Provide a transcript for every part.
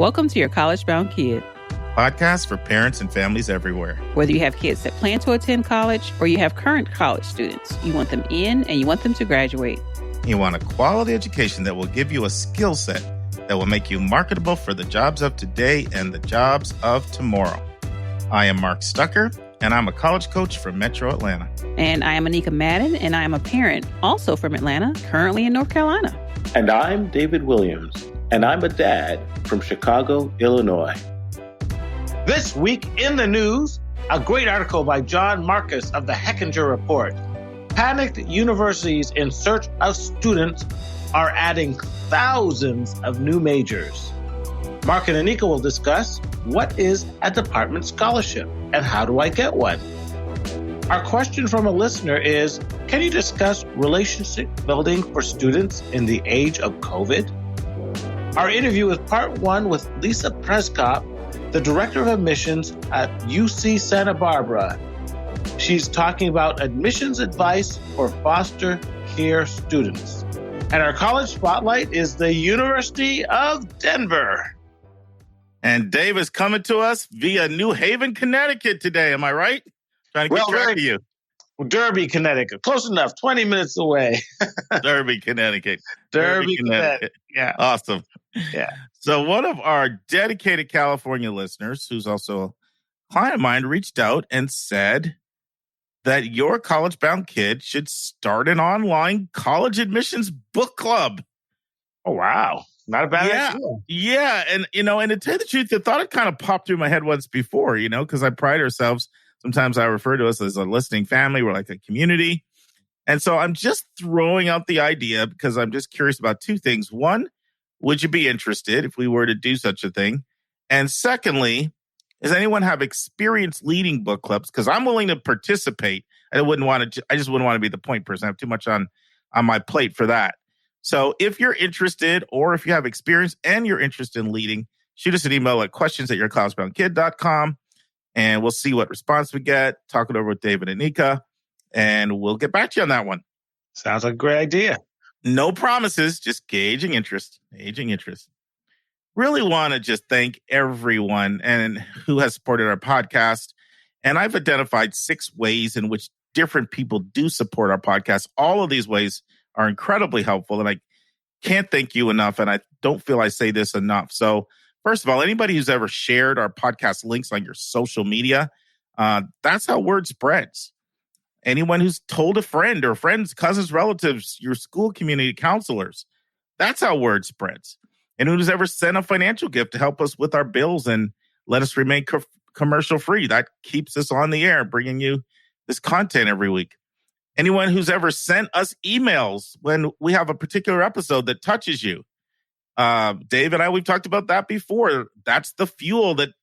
Welcome to Your College Bound Kid, podcast for parents and families everywhere. Whether you have kids that plan to attend college or you have current college students, you want them in and you want them to graduate. You want a quality education that will give you a skill set that will make you marketable for the jobs of today and the jobs of tomorrow. I am Mark Stucker, and I'm a college coach from Metro Atlanta. And I am Anika Madden, and I am a parent, also from Atlanta, currently in North Carolina. And I'm David Williams, and I'm a dad from Chicago, Illinois. This week in the news, a great article by Jon Marcus of the Hechinger Report. Panicked universities in search of students are adding thousands of new majors. Mark and Anika will discuss what is a department scholarship and how do I get one? Our question from a listener is, can you discuss relationship building for students in the age of COVID? Our interview is part one with Lisa Przekop, the Director of Admissions at UC Santa Barbara. She's talking about admissions advice for foster care students. And our college spotlight is the University of Denver. And Dave is coming to us via New Haven, Connecticut today. Am I right? Trying to get track of you. Derby, Connecticut. Close enough. 20 minutes away. Derby, Connecticut. Derby, Connecticut. Yeah. Awesome. Yeah. So one of our dedicated California listeners, who's also a client of mine, reached out and said that your college-bound kid should start an online college admissions book club. Oh, wow. Not a bad idea. Yeah. And, and to tell you the truth, the thought had kind of popped through my head once before, because I pride ourselves. Sometimes I refer to us as a listening family. We're like a community. And so I'm just throwing out the idea because I'm just curious about two things. One, would you be interested if we were to do such a thing? And secondly, does anyone have experience leading book clubs? Because I'm willing to participate. I just wouldn't want to be the point person. I have too much on my plate for that. So if you're interested, or if you have experience and you're interested in leading, shoot us an email at questions@yourcollegeboundkid.com, and we'll see what response we get. Talk it over with David and Anika, and we'll get back to you on that one. Sounds like a great idea. No promises, just gauging interest. Really want to just thank everyone who has supported our podcast. And I've identified 6 ways in which different people do support our podcast. All of these ways are incredibly helpful, and I can't thank you enough, and I don't feel I say this enough. So first of all, anybody who's ever shared our podcast links on your social media, that's how word spreads. Anyone who's told a friend or friends, cousins, relatives, your school community counselors, that's how word spreads. And who's ever sent a financial gift to help us with our bills and let us remain commercial free, that keeps us on the air, bringing you this content every week. Anyone who's ever sent us emails when we have a particular episode that touches you. Dave and I, we've talked about that before. That's the fuel that,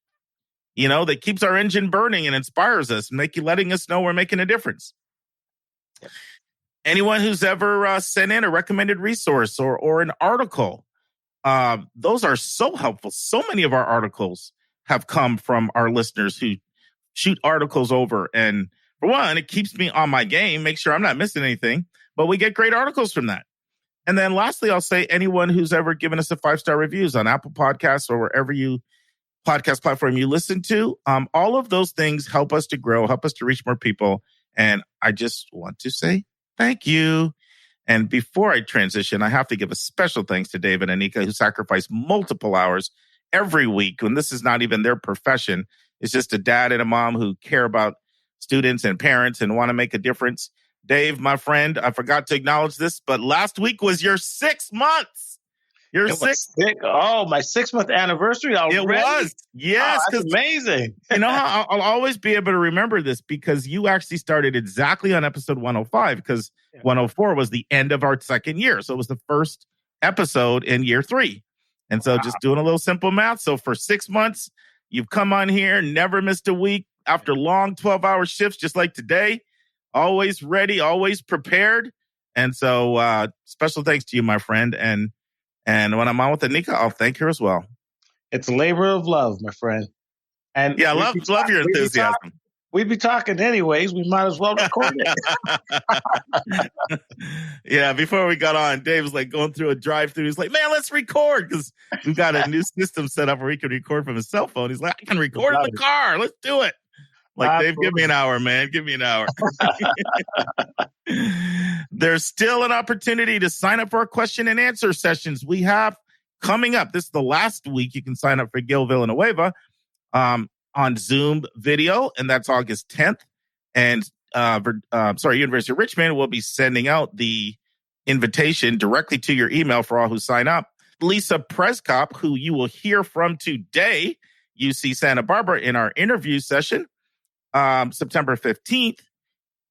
that keeps our engine burning and inspires us, letting us know we're making a difference. Yep. Anyone who's ever sent in a recommended resource or an article, those are so helpful. So many of our articles have come from our listeners who shoot articles over. And for one, it keeps me on my game, make sure I'm not missing anything, but we get great articles from that. And then lastly, I'll say anyone who's ever given us a 5-star reviews on Apple Podcasts or wherever podcast platform you listen to, all of those things help us to grow, help us to reach more people. And I just want to say thank you. And before I transition, I have to give a special thanks to David and Anika, who sacrifice multiple hours every week when this is not even their profession. It's just a dad and a mom who care about students and parents and want to make a difference. Dave, my friend, I forgot to acknowledge this, but last week was your 6 months. My 6-month anniversary already? It was. Yes. Oh, that's amazing. I'll always be able to remember this because you actually started exactly on episode 105 because 104 was the end of our second year. So it was the first episode in year 3. And so just doing a little simple math. So for 6 months, you've come on here, never missed a week after long 12-hour shifts, just like today. Always ready, always prepared. And so special thanks to you, my friend. And when I'm on with Anika, I'll thank her as well. It's a labor of love, my friend. And yeah, love your enthusiasm. we'd be talking anyways. We might as well record it. Yeah, before we got on, Dave was like going through a drive-thru. He's like, man, let's record, because we've got a new system set up where he can record from his cell phone. He's like, I can record in the car. Let's do it. Like, Absolutely. Dave, give me an hour, man. Give me an hour. There's still an opportunity to sign up for our question and answer sessions we have coming up. This is the last week you can sign up for Gil Villanueva on Zoom video, and that's August 10th. And University of Richmond will be sending out the invitation directly to your email for all who sign up. Lisa Przekop, who you will hear from today, UC Santa Barbara, in our interview session, September 15th.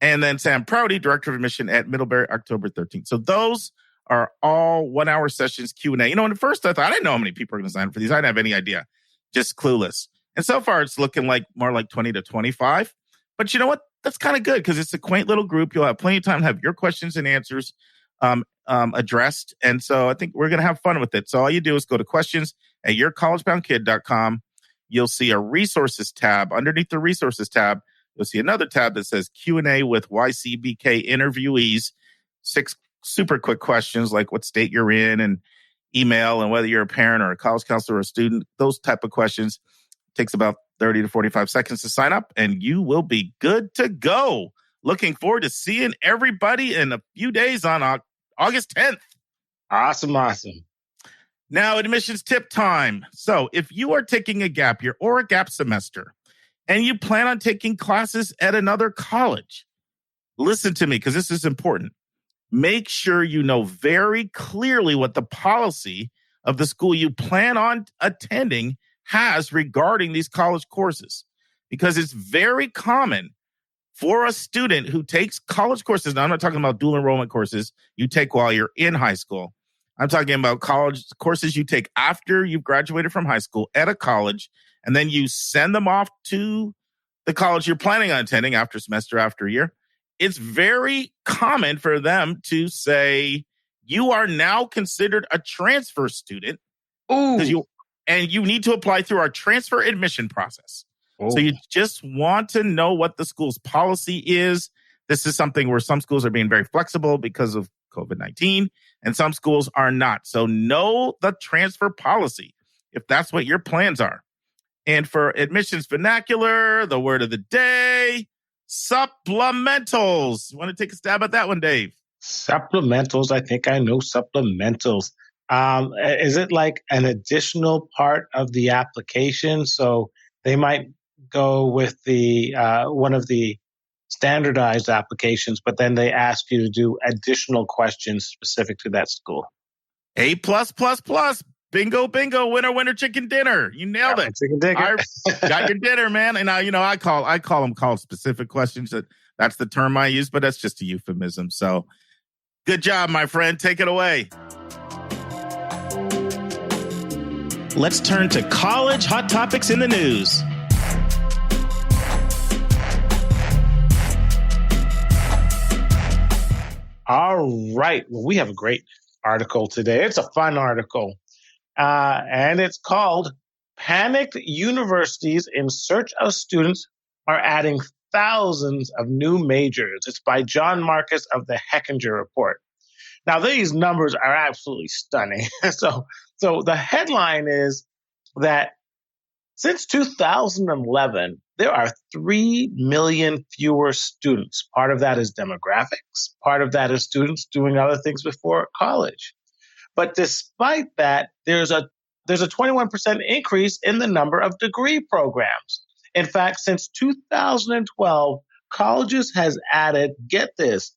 And then Sam Prouty, Director of Admission at Middlebury, October 13th. So those are all 1 hour sessions, Q&A. You know, at first I thought, I didn't know how many people are going to sign up for these. I didn't have any idea. Just clueless. And so far it's looking like more like 20 to 25. But you know what? That's kind of good, because it's a quaint little group. You'll have plenty of time to have your questions and answers addressed. And so I think we're going to have fun with it. So all you do is go to questions@yourcollegeboundkid.com. You'll see a resources tab. Underneath the resources tab, you'll see another tab that says Q&A with YCBK interviewees. 6 super quick questions like what state you're in and email and whether you're a parent or a college counselor or a student. Those type of questions. Takes about 30 to 45 seconds to sign up, and you will be good to go. Looking forward to seeing everybody in a few days on August 10th. Awesome. Now, admissions tip time. So if you are taking a gap year or a gap semester and you plan on taking classes at another college, listen to me, because this is important. Make sure you know very clearly what the policy of the school you plan on attending has regarding these college courses, because it's very common for a student who takes college courses. Now, I'm not talking about dual enrollment courses you take while you're in high school. I'm talking about college courses you take after you've graduated from high school at a college, and then you send them off to the college you're planning on attending after semester after year. It's very common for them to say, you are now considered a transfer student. Ooh. And you need to apply through our transfer admission process. Oh. So you just want to know what the school's policy is. This is something where some schools are being very flexible because of COVID-19, and some schools are not. So know the transfer policy if that's what your plans are. And for admissions vernacular, the word of the day, supplementals. You want to take a stab at that one, Dave? Supplementals. I think I know supplementals. Is it like an additional part of the application? So they might go with the one of the standardized applications, but then they ask you to do additional questions specific to that school. A+++. Bingo, winner, chicken dinner. You nailed it. Chicken dinner. Got your dinner, man. And now, I call them call specific questions. That's the term I use, but that's just a euphemism. So good job, my friend. Take it away. Let's turn to college hot topics in the news. All right. Well, we have a great article today. It's a fun article. And it's called Panicked Universities in Search of Students Are Adding Thousands of New Majors. It's by Jon Marcus of the Hechinger Report. Now, these numbers are absolutely stunning. So the headline is that since 2011, there are 3 million fewer students. Part of that is demographics. Part of that is students doing other things before college. But despite that, there's a 21% increase in the number of degree programs. In fact, since 2012, colleges has added, get this,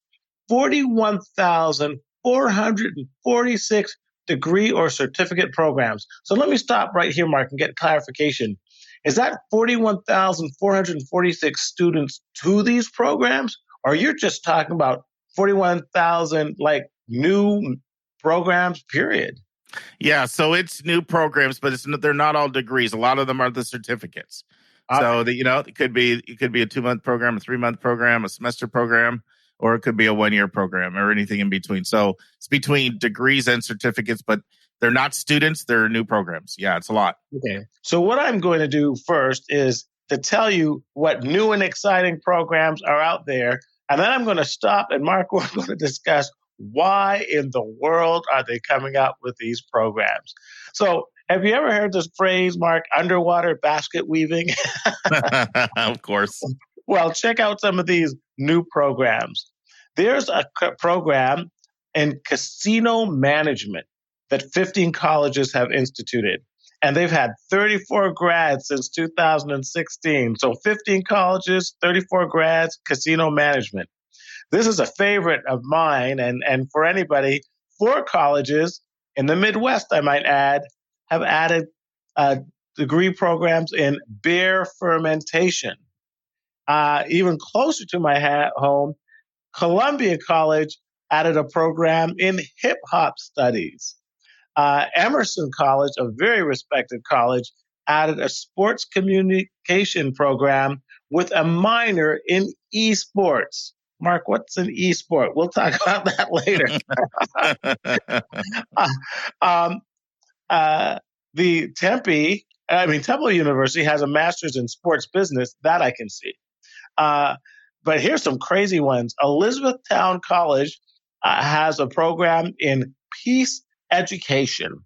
41,446 degree or certificate programs. So let me stop right here, Mark, and get clarification. Is that 41,446 students to these programs? Or you're just talking about 41,000 like new programs, period? Yeah, so it's new programs, but they're not all degrees. A lot of them are the certificates. So it could be a 2-month program, a 3-month program, a semester program, or it could be a 1-year program or anything in between. So it's between degrees and certificates, but they're not students, they're new programs. Yeah, it's a lot. Okay. So what I'm going to do first is to tell you what new and exciting programs are out there. And then I'm going to stop, and Mark, we're going to discuss why in the world are they coming out with these programs. So have you ever heard this phrase, Mark, underwater basket weaving? Of course. Well, check out some of these new programs. There's a program in casino management that 15 colleges have instituted. And they've had 34 grads since 2016. So 15 colleges, 34 grads, casino management. This is a favorite of mine. And for anybody, 4 colleges in the Midwest, I might add, have added degree programs in beer fermentation. Even closer to my home, Columbia College added a program in hip hop studies. Emerson College, a very respected college, added a sports communication program with a minor in esports. Mark, what's an esport? We'll talk about that later. The Temple University has a master's in sports business. That I can see. But here's some crazy ones. Elizabethtown College has a program in peace education.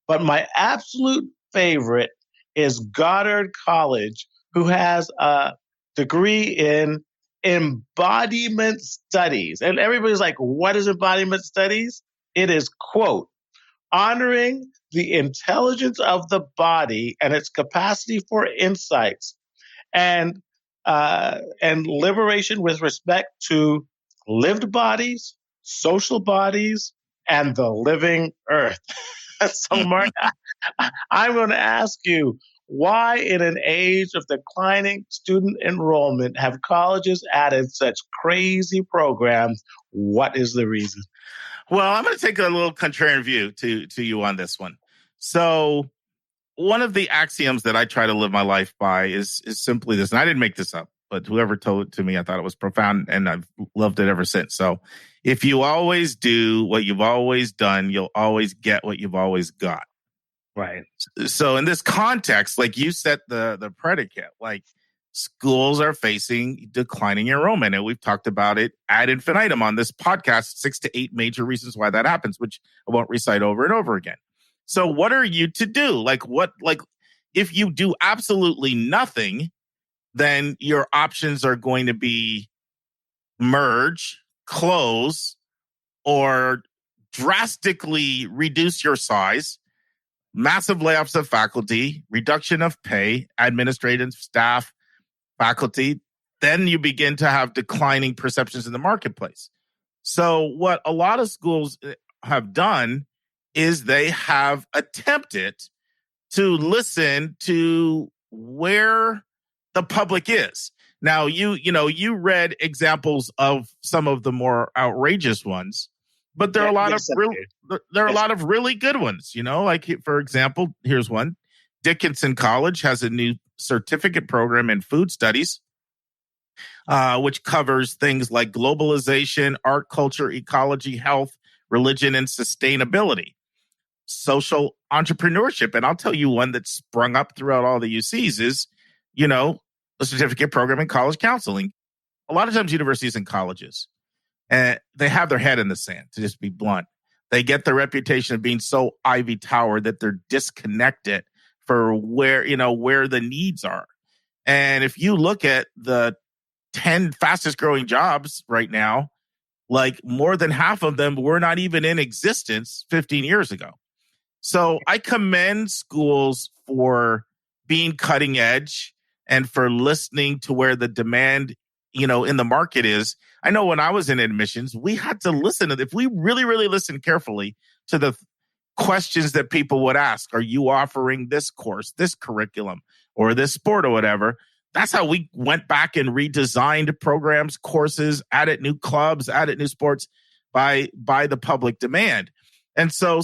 But my absolute favorite is Goddard College, who has a degree in embodiment studies. And everybody's like, what is embodiment studies? It is, quote, honoring the intelligence of the body and its capacity for insights and liberation with respect to lived bodies, social bodies, and the living earth. So, Mark, I'm going to ask you, why in an age of declining student enrollment have colleges added such crazy programs? What is the reason? Well, I'm going to take a little contrarian view to you on this one. So one of the axioms that I try to live my life by is simply this, and I didn't make this up, but whoever told it to me, I thought it was profound, and I've loved it ever since. So if you always do what you've always done, you'll always get what you've always got. Right. So in this context, like you set the predicate, like schools are facing declining enrollment. And we've talked about it ad infinitum on this podcast, 6 to 8 major reasons why that happens, which I won't recite over and over again. So what are you to do? If you do absolutely nothing, then your options are going to be merge, close, or drastically reduce your size, massive layoffs of faculty, reduction of pay, administrative staff, faculty. Then you begin to have declining perceptions in the marketplace. So what a lot of schools have done is they have attempted to listen to where the public is. Now, you read examples of some of the more outrageous ones, but there are a lot of really good ones, like, for example, here's one. Dickinson College has a new certificate program in food studies, which covers things like globalization, art, culture, ecology, health, religion, and sustainability, social entrepreneurship. And I'll tell you one that sprung up throughout all the UCs is, a certificate program in college counseling. A lot of times universities and colleges, they have their head in the sand, to just be blunt. They get the reputation of being so ivy tower that they're disconnected for where the needs are. And if you look at the 10 fastest growing jobs right now, like more than half of them were not even in existence 15 years ago. So I commend schools for being cutting edge and for listening to where the demand, in the market is. I know when I was in admissions, we had to listen to, if we really, really listened carefully to the questions that people would ask. Are you offering this course, this curriculum, or this sport or whatever? That's how we went back and redesigned programs, courses, added new clubs, added new sports by the public demand. And so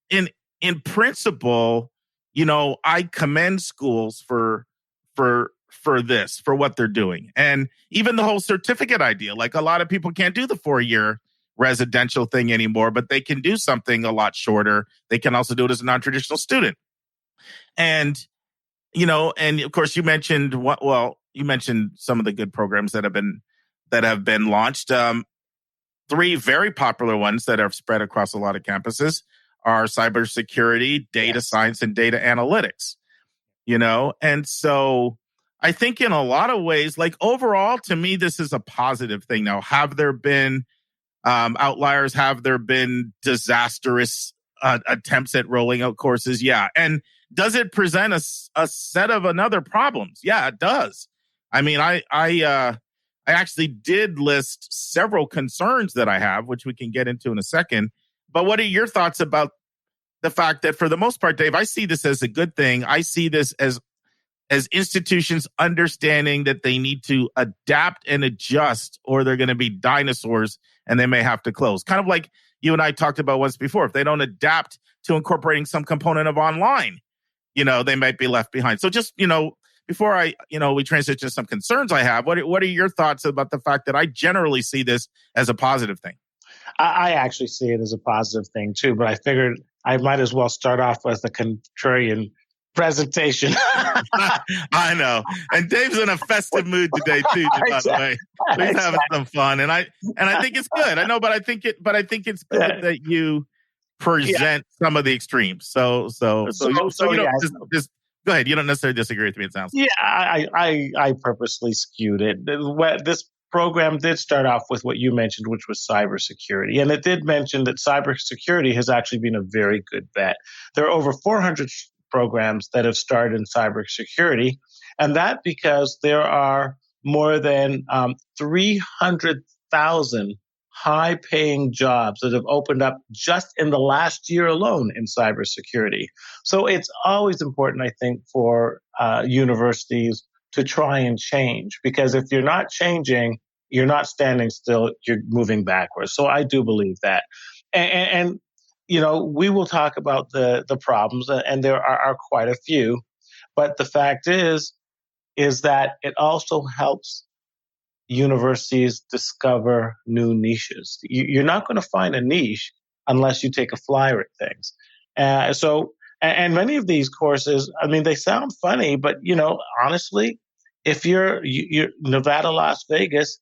in principle, I commend schools for what they're doing. And even the whole certificate idea, like a lot of people can't do the 4-year residential thing anymore, but they can do something a lot shorter. They can also do it as a non-traditional student. And and of course you mentioned you mentioned some of the good programs that have been launched. Three very popular ones that are spread across a lot of campuses are cybersecurity, data science, and data analytics. And so I think in a lot of ways, like overall, to me, this is a positive thing. Now, have there been outliers? Have there been disastrous attempts at rolling out courses? Yeah. And does it present a set of another problems? Yeah, it does. I mean, I actually did list several concerns that I have, which we can get into in a second. But what are your thoughts about the fact that for the most part, Dave, I see this as a good thing. I see this as institutions understanding that they need to adapt and adjust or they're going to be dinosaurs and they may have to close. Kind of like you and I talked about once before. If they don't adapt to incorporating some component of online, they might be left behind. So just, before we transition to some concerns I have, what are your thoughts about the fact that I generally see this as a positive thing? I actually see it as a positive thing too, but I figured I might as well start off with a contrarian presentation. I know. And Dave's in a festive mood today too, by the way. He's having some fun. And I think it's good. I know, but I think it's good that you present some of the extremes. So you don't just go ahead. You don't necessarily disagree with me, it sounds like. Yeah, I purposely skewed it. This program did start off with what you mentioned, which was cybersecurity. And it did mention that cybersecurity has actually been a very good bet. There are over 400 programs that have started in cybersecurity, and that because there are more than 300,000 high-paying jobs that have opened up just in the last year alone in cybersecurity. So it's always important, I think, for universities to try and change, because if you're not changing, you're not standing still, you're moving backwards. So I do believe that. And we will talk about the problems, and there are quite a few. But the fact is that it also helps universities discover new niches. You're not going to find a niche unless you take a flyer at things. And many of these courses, I mean, they sound funny, but honestly, if you're Nevada, Las Vegas,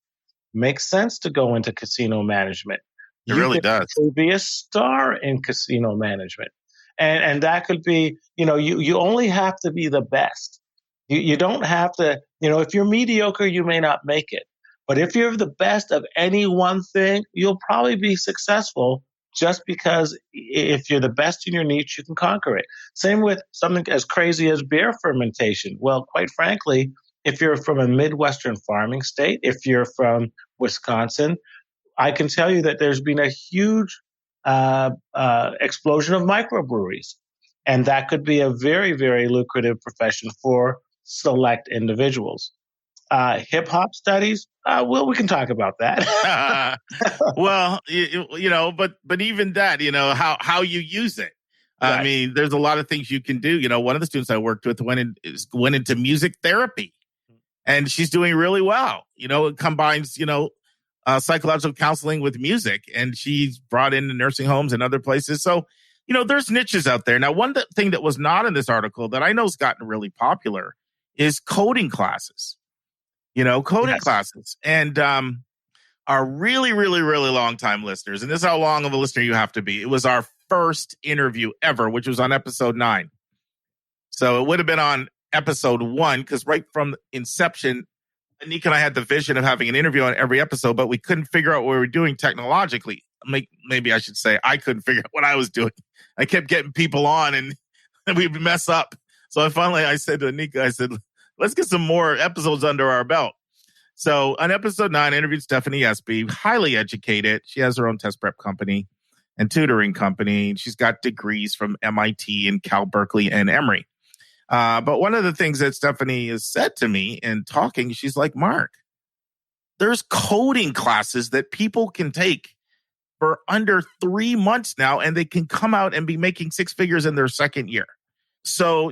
makes sense to go into casino management. It really does. You could be a star in casino management. And that could be, you only have to be the best. You don't have to, if you're mediocre, you may not make it. But if you're the best of any one thing, you'll probably be successful, just because if you're the best in your niche, you can conquer it. Same with something as crazy as beer fermentation. Well, quite frankly, if you're from a Midwestern farming state, if you're from Wisconsin, I can tell you that there's been a huge explosion of microbreweries. And that could be a very, very lucrative profession for select individuals. Hip hop studies, we can talk about that. Well, but even that, how you use it. Right. I mean, there's a lot of things you can do. One of the students I worked with went into music therapy, and she's doing really well. It combines, psychological counseling with music, and she's brought into nursing homes and other places. So, there's niches out there. Now, one thing that was not in this article that I know has gotten really popular is coding classes. Classes. And our really, really, really long time listeners, and this is how long of a listener you have to be. It was our first interview ever, which was on episode 9. So it would have been on episode 1, because right from inception, Anika and I had the vision of having an interview on every episode, but we couldn't figure out what we were doing technologically. Maybe I should say I couldn't figure out what I was doing. I kept getting people on and we'd mess up. So I said to Anika, let's get some more episodes under our belt. So on episode 9, I interviewed Stephanie Espy, highly educated. She has her own test prep company and tutoring company. She's got degrees from MIT and Cal Berkeley and Emory. But one of the things that Stephanie has said to me in talking, she's like, Mark, there's coding classes that people can take for under 3 months now, and they can come out and be making 6 figures in their second year. So,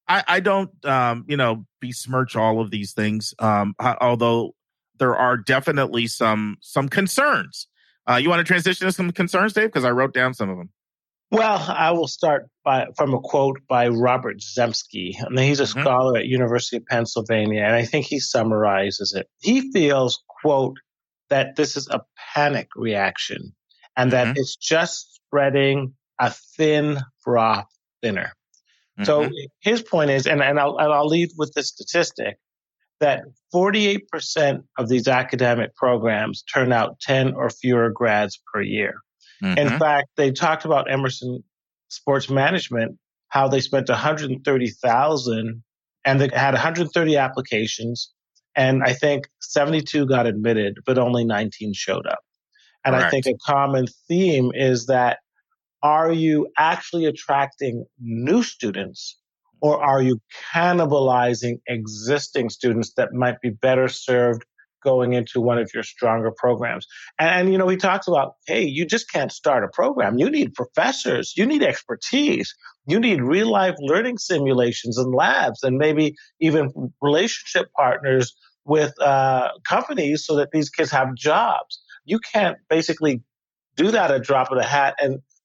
I don't, besmirch all of these things, although there are definitely some concerns. You want to transition to some concerns, Dave? Because I wrote down some of them. Well, I will start from a quote by Robert Zemsky. And he's a scholar at University of Pennsylvania, and I think he summarizes it. He feels, quote, that this is a panic reaction and that it's just spreading a thin froth thinner. So his point is, and I'll leave with this statistic, that 48% of these academic programs turn out 10 or fewer grads per year. In fact, they talked about Emerson Sports Management, how they spent $130,000 and they had 130 applications, and I think 72 got admitted, but only 19 showed up. And I think a common theme is that, are you actually attracting new students, or are you cannibalizing existing students that might be better served going into one of your stronger programs? And he talks about, hey, you just can't start a program. You need professors. You need expertise. You need real-life learning simulations and labs, and maybe even relationship partners with companies so that these kids have jobs. You can't basically do that at a drop of the hat,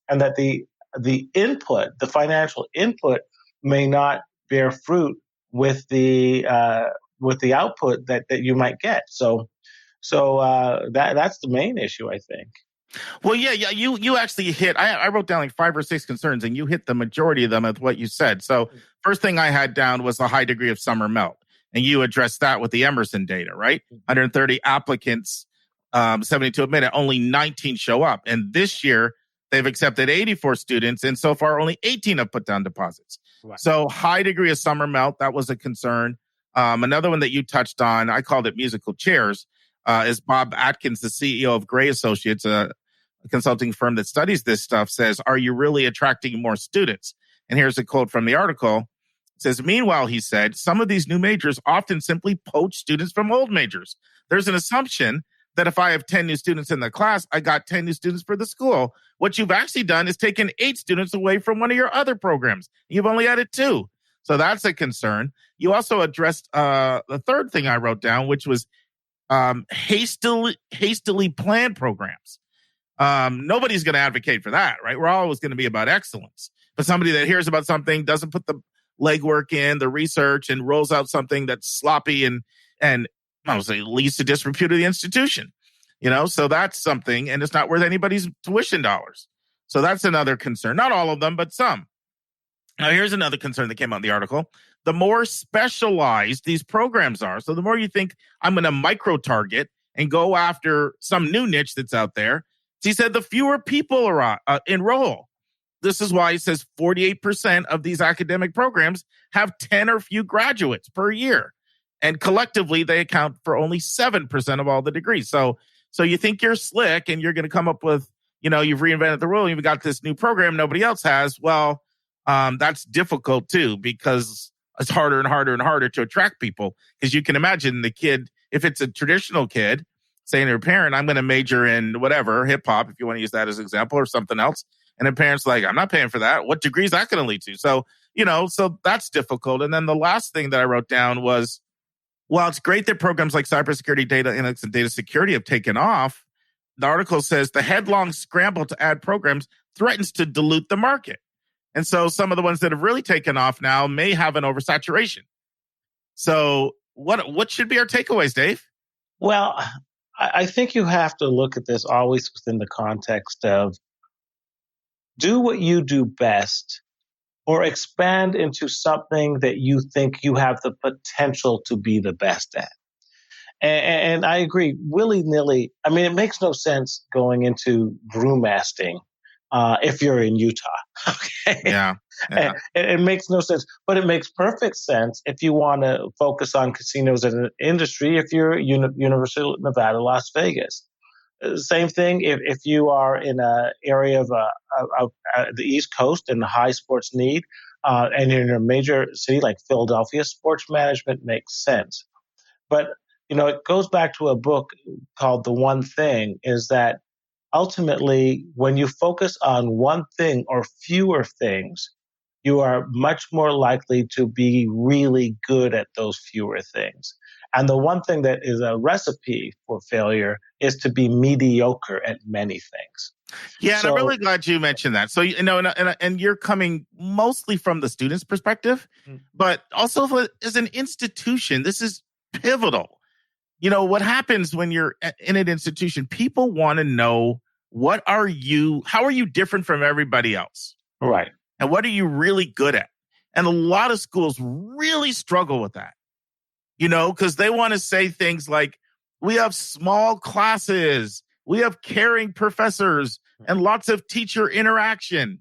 and that the input, the financial input, may not bear fruit with the output that you might get. So that's the main issue, I think. Well, yeah. You actually hit. I wrote down like 5 or 6 concerns, and you hit the majority of them with what you said. So first thing I had down was the high degree of summer melt, and you addressed that with the Emerson data, right? 130 applicants, 72 admitted, only 19 show up, and this year they've accepted 84 students, and so far only 18 have put down deposits. Right. So high degree of summer melt, that was a concern. Another one that you touched on, I called it musical chairs, is Bob Atkins, the CEO of Gray Associates, a consulting firm that studies this stuff, says, are you really attracting more students? And here's a quote from the article. It says, meanwhile, he said, some of these new majors often simply poach students from old majors. There's an assumption that if I have 10 new students in the class, I got 10 new students for the school. What you've actually done is taken 8 students away from one of your other programs. You've only added 2. So that's a concern. You also addressed the third thing I wrote down, which was hastily planned programs. Nobody's going to advocate for that, right? We're always going to be about excellence. But somebody that hears about something, doesn't put the legwork in, the research, and rolls out something that's sloppy and I would say leads to disrepute of the institution. So that's something, and it's not worth anybody's tuition dollars. So that's another concern. Not all of them, but some. Now, here's another concern that came out in the article. The more specialized these programs are, so the more you think, I'm going to micro-target and go after some new niche that's out there, he said the fewer people enroll. This is why he says 48% of these academic programs have 10 or few graduates per year. And collectively, they account for only 7% of all the degrees. So you think you're slick and you're going to come up with, you've reinvented the wheel. You've got this new program nobody else has. Well, that's difficult too, because it's harder and harder and harder to attract people. Because you can imagine the kid, if it's a traditional kid, saying to her parent, I'm going to major in whatever, hip hop, if you want to use that as an example, or something else. And the parent's like, I'm not paying for that. What degree is that going to lead to? So, so that's difficult. And then the last thing that I wrote down was, while it's great that programs like cybersecurity, data analytics, and data security have taken off, the article says the headlong scramble to add programs threatens to dilute the market. And so some of the ones that have really taken off now may have an oversaturation. So what should be our takeaways, Dave? Well, I think you have to look at this always within the context of do what you do best, or expand into something that you think you have the potential to be the best at. And I agree, willy-nilly, it makes no sense going into brewmastering if you're in Utah. Okay. Yeah. It makes no sense, but it makes perfect sense if you want to focus on casinos as an industry, if you're University of Nevada, Las Vegas. Same thing if you are in an area of the East Coast and high sports need, and you're in a major city like Philadelphia, sports management makes sense. But, it goes back to a book called The One Thing, is that ultimately when you focus on one thing or fewer things, you are much more likely to be really good at those fewer things. And the one thing that is a recipe for failure is to be mediocre at many things. Yeah, and I'm really glad you mentioned that. So, and you're coming mostly from the student's perspective, but also as an institution, this is pivotal. What happens when you're in an institution, people want to know, how are you different from everybody else? Right. And what are you really good at? And a lot of schools really struggle with that, because they want to say things like, we have small classes, we have caring professors and lots of teacher interaction,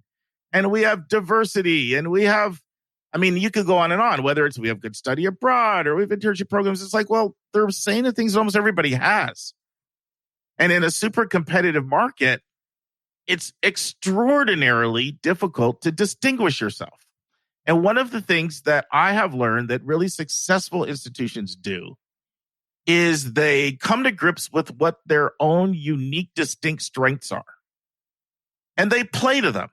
and we have diversity, and we have, you could go on, whether it's we have good study abroad or we have internship programs. It's like, well, they're saying the things that almost everybody has. And in a super competitive market, it's extraordinarily difficult to distinguish yourself. And one of the things that I have learned that really successful institutions do is they come to grips with what their own unique, distinct strengths are. And they play to them.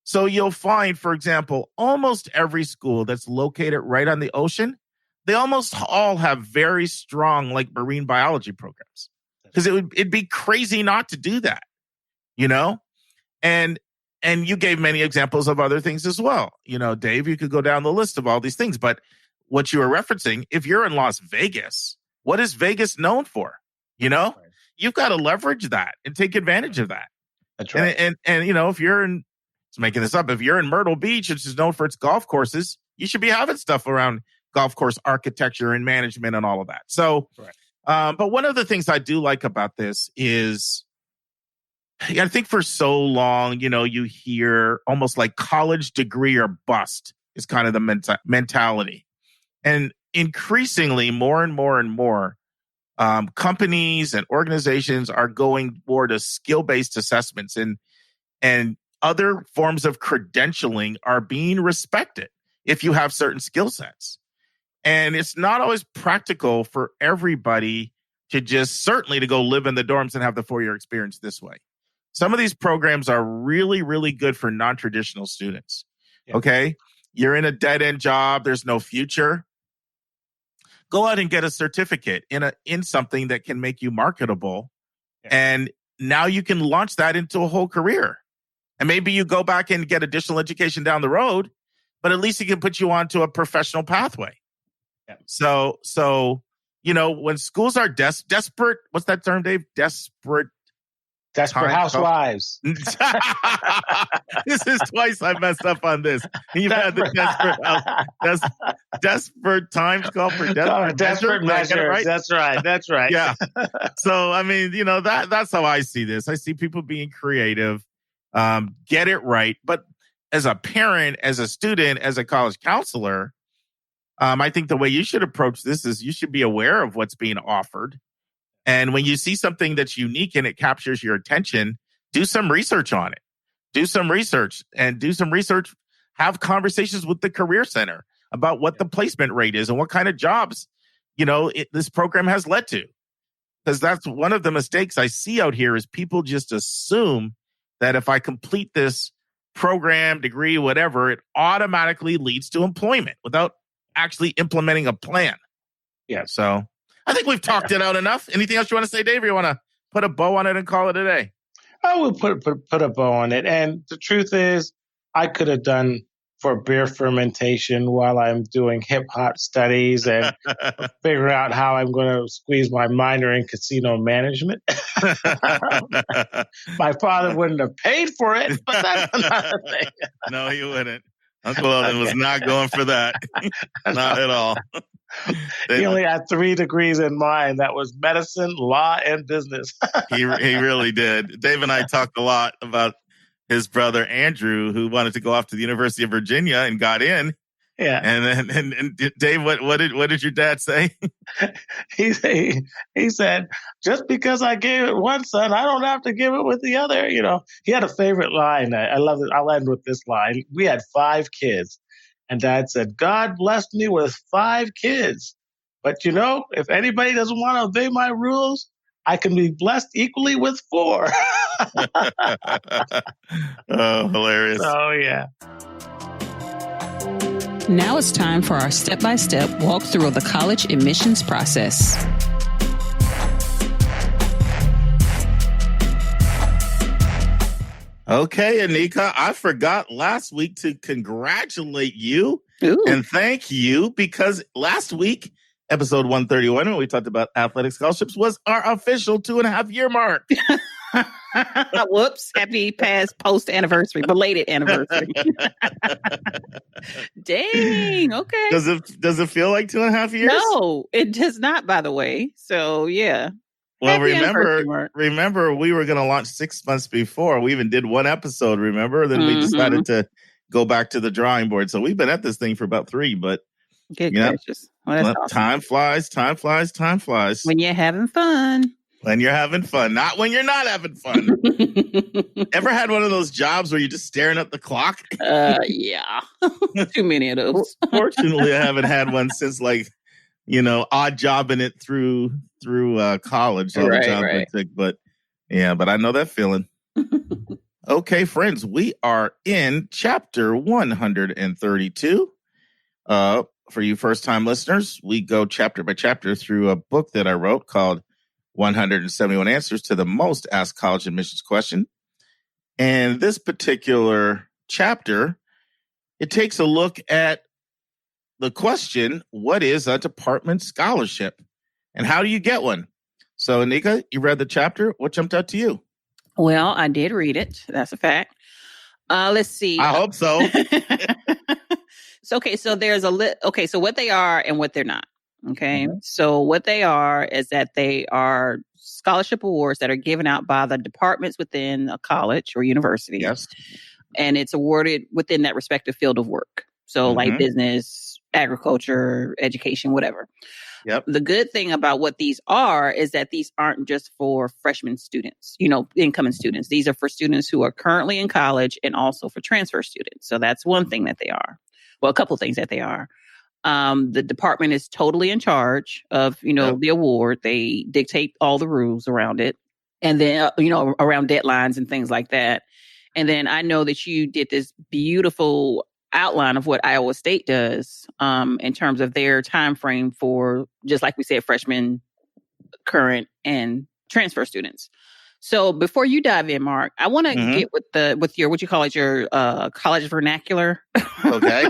So you'll find, for example, almost every school that's located right on the ocean, they almost all have very strong, marine biology programs. Because it'd be crazy not to do that, And you gave many examples of other things as well. Dave, you could go down the list of all these things. But what you were referencing, if you're in Las Vegas, what is Vegas known for? Right. You've got to leverage that and take advantage of that. That's right. And if you're in, making this up, if you're in Myrtle Beach, which is known for its golf courses, you should be having stuff around golf course architecture and management and all of that. So, right. But one of the things I do like about this is, I think for so long, you hear almost like college degree or bust is kind of the mentality. And increasingly, more and more and more, companies and organizations are going more to skill-based assessments, and other forms of credentialing are being respected if you have certain skill sets. And it's not always practical for everybody to to go live in the dorms and have the 4-year experience this way. Some of these programs are really, really good for non-traditional students. Yeah. Okay. You're in a dead-end job. There's no future. Go out and get a certificate in something that can make you marketable. Yeah. And now you can launch that into a whole career. And maybe you go back and get additional education down the road, but at least it can put you onto a professional pathway. Yeah. So, when schools are desperate, what's that term, Dave? Desperate housewives. This is twice I messed up on this. You've had the desperate times call for desperate measures. Right? That's right. Yeah. So, that's how I see this. I see people being creative, get it right. But as a parent, as a student, as a college counselor, I think the way you should approach this is you should be aware of what's being offered. And when you see something that's unique and it captures your attention, do some research on it. Have conversations with the Career Center about what the placement rate is and what kind of jobs, this program has led to. Because that's one of the mistakes I see out here is people just assume that if I complete this program, degree, whatever, it automatically leads to employment without actually implementing a plan. Yeah. So I think we've talked it out enough. Anything else you want to say, Dave? Or you want to put a bow on it and call it a day? I would put a bow on it. And the truth is, I could have done for beer fermentation while I'm doing hip hop studies and figure out how I'm going to squeeze my minor in casino management. My father wouldn't have paid for it, but that's another thing. No, he wouldn't. Uncle Eldon was not going for that. Not at all. He only had 3 degrees in mind. That was medicine, law, and business. He really did. Dave and I talked a lot about his brother Andrew, who wanted to go off to the University of Virginia and got in. Yeah. And Dave, what did your dad say? He said, just because I gave it one son, I don't have to give it with the other. He had a favorite line. I love it. I'll end with this line. We had 5 kids. And Dad said, God blessed me with 5 kids. But if anybody doesn't want to obey my rules, I can be blessed equally with 4. Oh, hilarious. Oh, yeah. Now it's time for our step-by-step walkthrough of the college admissions process. Okay, Anika, I forgot last week to congratulate you and thank you because last week, episode 131, when we talked about athletic scholarships, was our official 2.5-year mark. Whoops. Happy past post anniversary, belated anniversary. Dang. Okay. Does it feel like 2.5 years? No, it does not, by the way. So yeah. Well, remember we were going to launch 6 months before. We even did one episode, remember? Then we decided to go back to the drawing board. So we've been at this thing for about 3, but good gracious. Well, that's awesome. Time flies. When you're having fun. When you're having fun, not when you're not having fun. Ever had one of those jobs where you're just staring at the clock? Yeah. Too many of those. Fortunately, I haven't had one since odd jobbing it through college. All the jobs I took, but I know that feeling. Okay, friends, we are in chapter 132. For you first-time listeners, we go chapter by chapter through a book that I wrote called 171 Answers to the Most Asked College Admissions Question. And this particular chapter, it takes a look at the question, what is a department scholarship? And how do you get one? So, Anika, you read the chapter. What jumped out to you? Well, I did read it. That's a fact. Let's see. I hope so. So there's so what they are and what they're not. Okay. Mm-hmm. So what they are is that they are scholarship awards that are given out by the departments within a college or university. Yes. And it's awarded within that respective field of work. So like business, agriculture, education, whatever. Yep. The good thing about what these are is that these aren't just for freshman students, incoming students. These are for students who are currently in college and also for transfer students. So that's one thing that they are. Well, a couple of things that they are. The department is totally in charge of, the award. They dictate all the rules around it. And then, around deadlines and things like that. And then I know that you did this beautiful outline of what Iowa State does in terms of their time frame for, just like we said, freshmen, current, and transfer students. So before you dive in, Mark, I want to get with your what you call it, your college vernacular. Okay.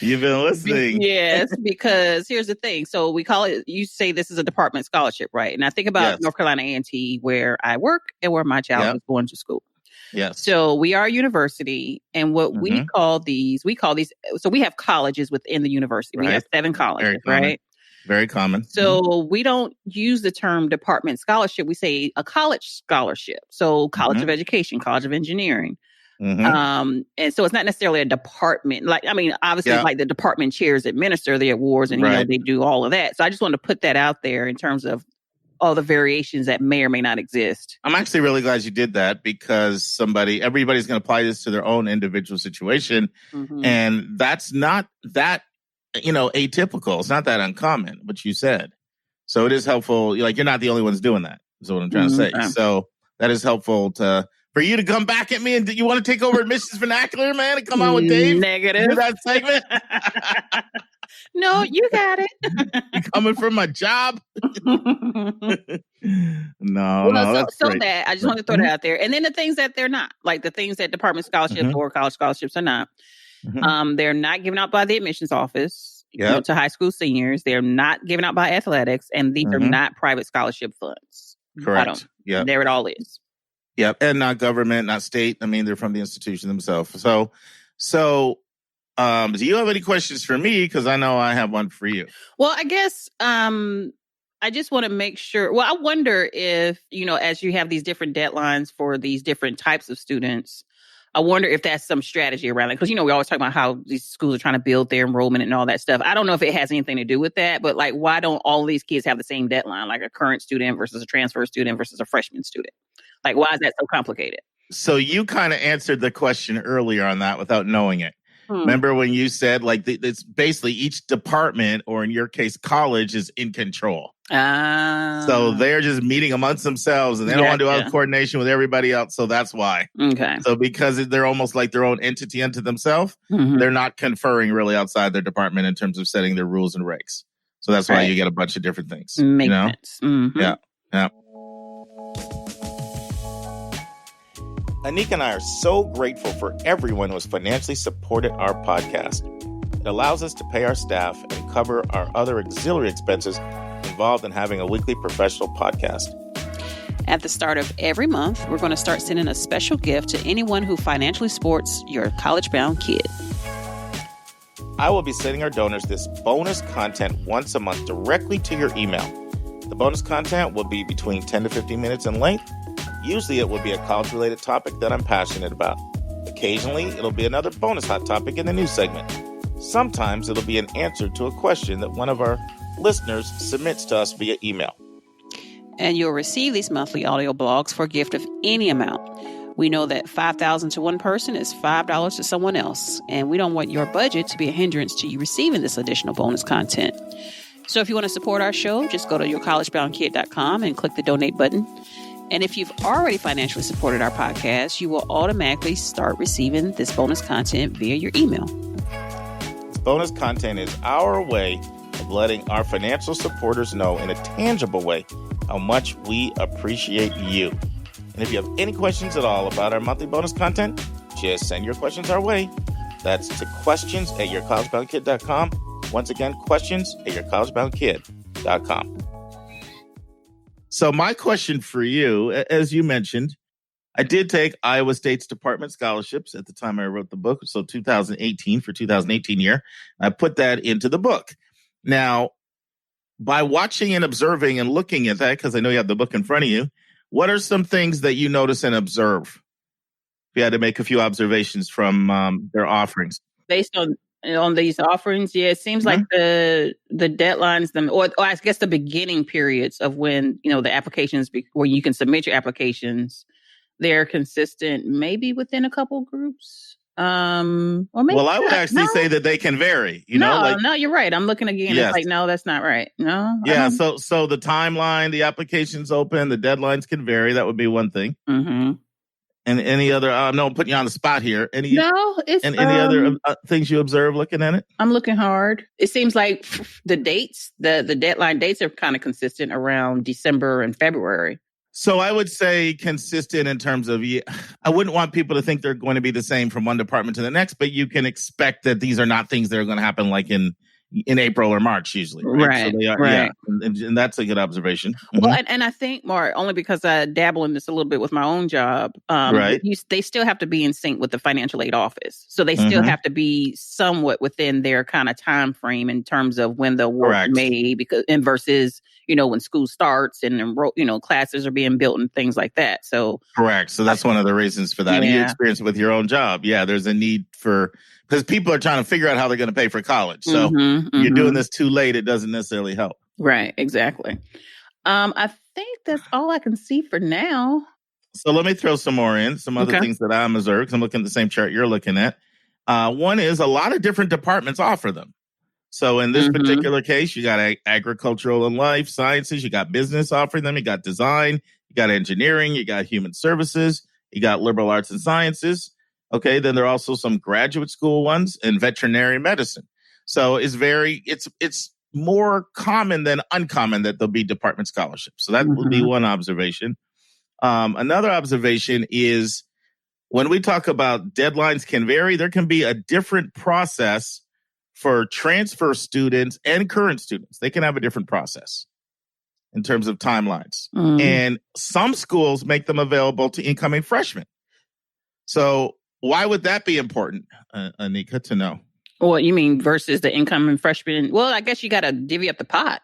You've been listening. Yes, because here's the thing. So we call it, you say this is a department scholarship, right? And I think about North Carolina A&T, where I work and where my child is going to school. Yes. So we are a university, and what we call these, so we have colleges within the university. We have 7 colleges, right? Very common. So we don't use the term department scholarship. We say a college scholarship. So College of Education, College of Engineering. And so it's not necessarily a department. Obviously, like the department chairs administer the awards and they do all of that. So I just wanted to put that out there in terms of all the variations that may or may not exist. I'm actually really glad you did that because everybody's going to apply this to their own individual situation. And that's not that atypical. It's not that uncommon, what you said. So it is helpful. Like, you're not the only ones doing that, is what I'm trying to say. So that is helpful for you to come back at me and you want to take over admissions vernacular, man, and come on with Dave? Negative. Do that segment? No, you got it. You coming from my job? No, that's so great. that I just want to throw that out there. And then the things that they're not, like the things that department scholarships or college scholarships are not. They're not given out by the admissions office to high school seniors. They're not given out by athletics, and these are not private scholarship funds. Correct. Yeah, there it all is. Yep, and not government, not state. I mean, they're from the institution themselves. So, do you have any questions for me? Because I know I have one for you. Well, I guess I just want to make sure. Well, I wonder if as you have these different deadlines for these different types of students. I wonder if that's some strategy around it. Because, we always talk about how these schools are trying to build their enrollment and all that stuff. I don't know if it has anything to do with that, but why don't all these kids have the same deadline, like a current student versus a transfer student versus a freshman student? Why is that so complicated? So you kind of answered the question earlier on that without knowing it. Remember when you said, it's basically each department, or in your case, college, is in control. So they're just meeting amongst themselves, and they don't want to do other coordination with everybody else. So that's why. Okay. So because they're almost like their own entity unto themselves, they're not conferring really outside their department in terms of setting their rules and regs. So that's why you get a bunch of different things. Makes sense. Yeah. Anika and I are so grateful for everyone who has financially supported our podcast. It allows us to pay our staff and cover our other auxiliary expenses involved in having a weekly professional podcast. At the start of every month, we're going to start sending a special gift to anyone who financially supports your college-bound kid. I will be sending our donors this bonus content once a month directly to your email. The bonus content will be between 10 to 15 minutes in length. Usually it will be a college-related topic that I'm passionate about. Occasionally, it'll be another bonus hot topic in the news segment. Sometimes it'll be an answer to a question that one of our listeners submits to us via email. And you'll receive these monthly audio blogs for a gift of any amount. We know that $5,000 to one person is $5 to someone else, and we don't want your budget to be a hindrance to you receiving this additional bonus content. So if you want to support our show, just go to yourcollegeboundkid.com and click the donate button. And if you've already financially supported our podcast, you will automatically start receiving this bonus content via your email. This bonus content is our way of letting our financial supporters know in a tangible way how much we appreciate you. And if you have any questions at all about our monthly bonus content, just send your questions our way. That's to questions@yourcollegeboundkid.com. Once again, questions@yourcollegeboundkid.com. So my question for you, as you mentioned, I did take Iowa State's Department scholarships at the time I wrote the book. So 2018 year, I put that into the book. Now, by watching and observing and looking at that, because I know you have the book in front of you, what are some things that you notice and observe? If you had to make a few observations from their offerings. Based on these offerings, it seems like the deadlines, or I guess the beginning periods of when, the applications, where you can submit your applications, they're consistent, maybe within a couple groups. Or maybe I would actually say that they can vary. No, you're right. I'm looking again. Yes. It's like, no, that's not right. No. Yeah. So the timeline, the applications open, the deadlines can vary. That would be one thing. Mm-hmm. And any other? No, I'm putting you on the spot here. Any other things you observe looking at it? I'm looking hard. It seems like the dates, the deadline dates, are kind of consistent around December and February. So I would say consistent in terms of, I wouldn't want people to think they're going to be the same from one department to the next, but you can expect that these are not things that are going to happen like in April or March usually. Right. So they are, right. Yeah. And that's a good observation. Mm-hmm. Well, and I think, Mark, only because I dabble in this a little bit with my own job, right. They still have to be in sync with the financial aid office. So they still have to be somewhat within their kind of time frame in terms of when the work made, versus, when school starts and classes are being built and things like that. So correct. So that's one of the reasons for that. Yeah. You experience it with your own job. Yeah, there's a need because people are trying to figure out how they're going to pay for college. So you're doing this too late, it doesn't necessarily help. Right, exactly. I think that's all I can see for now. So let me throw some more in, some other things that I'm observed, because I'm looking at the same chart you're looking at. One is a lot of different departments offer them. So in this particular case, you got agricultural and life sciences, you got business offering them, you got design, you got engineering, you got human services, you got liberal arts and sciences. Okay, then there are also some graduate school ones and veterinary medicine. So it's more common than uncommon that there'll be department scholarships. So that would be one observation. Another observation is when we talk about deadlines can vary, there can be a different process for transfer students and current students. They can have a different process in terms of timelines. And some schools make them available to incoming freshmen. So why would that be important, Anika, to know? What you mean versus the incoming freshman? Well, I guess you got to divvy up the pot.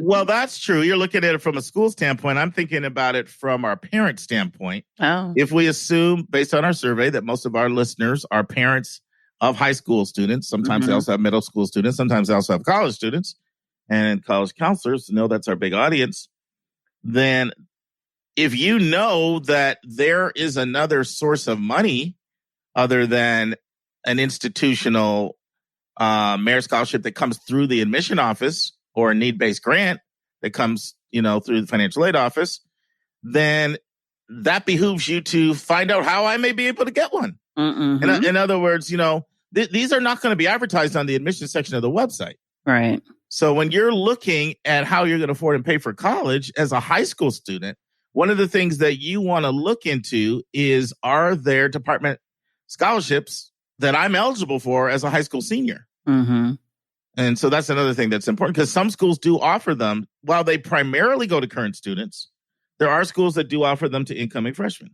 Well, that's true. You're looking at it from a school standpoint. I'm thinking about it from our parent standpoint. Oh. If we assume, based on our survey, that most of our listeners are parents of high school students, sometimes they also have middle school students, sometimes they also have college students, and college counselors know that's our big audience, then if you know that there is another source of money other than an institutional merit scholarship that comes through the admission office or a need-based grant that comes, through the financial aid office, then that behooves you to find out how I may be able to get one. Mm-hmm. In other words, these are not going to be advertised on the admissions section of the website. Right. So when you're looking at how you're going to afford and pay for college as a high school student, one of the things that you want to look into is, are there department scholarships that I'm eligible for as a high school senior? Mm-hmm. And so that's another thing that's important, because some schools do offer them. While they primarily go to current students, there are schools that do offer them to incoming freshmen.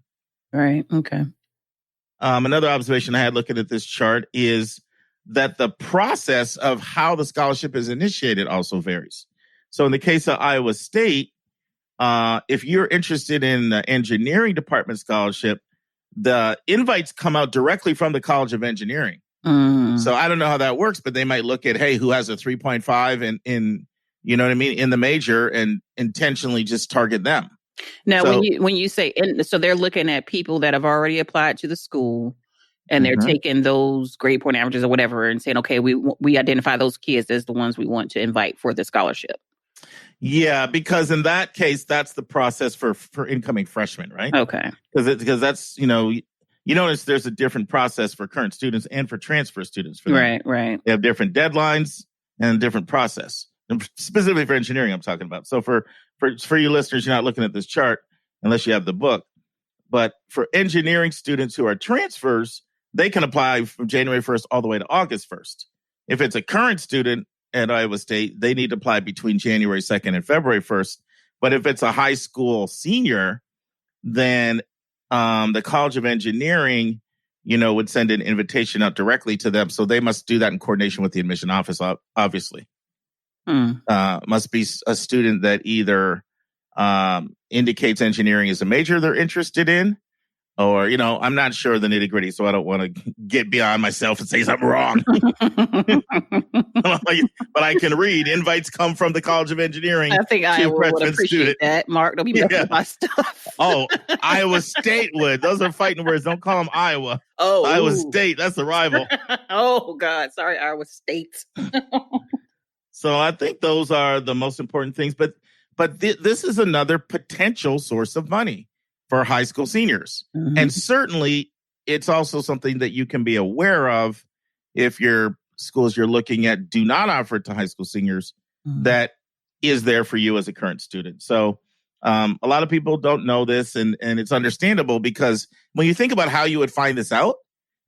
Right. Okay. Another observation I had looking at this chart is that the process of how the scholarship is initiated also varies. So in the case of Iowa State, if you're interested in the engineering department scholarship, the invites come out directly from the College of Engineering. So I don't know how that works, but they might look at, hey, who has a 3.5 in in the major, and intentionally just target them. Now, when you say, so they're looking at people that have already applied to the school, and they're taking those grade point averages or whatever and saying, okay, we identify those kids as the ones we want to invite for the scholarship. Yeah, because in that case, that's the process for incoming freshmen, right? Okay. Because that's, you notice there's a different process for current students and for transfer students. For them. Right. They have different deadlines and a different process. And specifically for engineering, I'm talking about. So for you listeners, you're not looking at this chart unless you have the book. But for engineering students who are transfers, they can apply from January 1st all the way to August 1st. If it's a current student at Iowa State, they need to apply between January 2nd and February 1st. But if it's a high school senior, then the College of Engineering, would send an invitation out directly to them. So they must do that in coordination with the admission office, obviously. Must be a student that either indicates engineering is a major they're interested in, or, I'm not sure the nitty gritty, so I don't want to get beyond myself and say something wrong. But I can read. Invites come from the College of Engineering. I think Iowa would appreciate student. that. Mark, don't be messing with my stuff. Oh, Iowa State would. Those are fighting words. Don't call them Iowa. Oh, Iowa State. That's the rival. Oh, God. Sorry, Iowa State. So I think those are the most important things. But this is another potential source of money for high school seniors. Mm-hmm. And certainly it's also something that you can be aware of if your schools you're looking at do not offer it to high school seniors, that is there for you as a current student. So a lot of people don't know this, and it's understandable, because when you think about how you would find this out,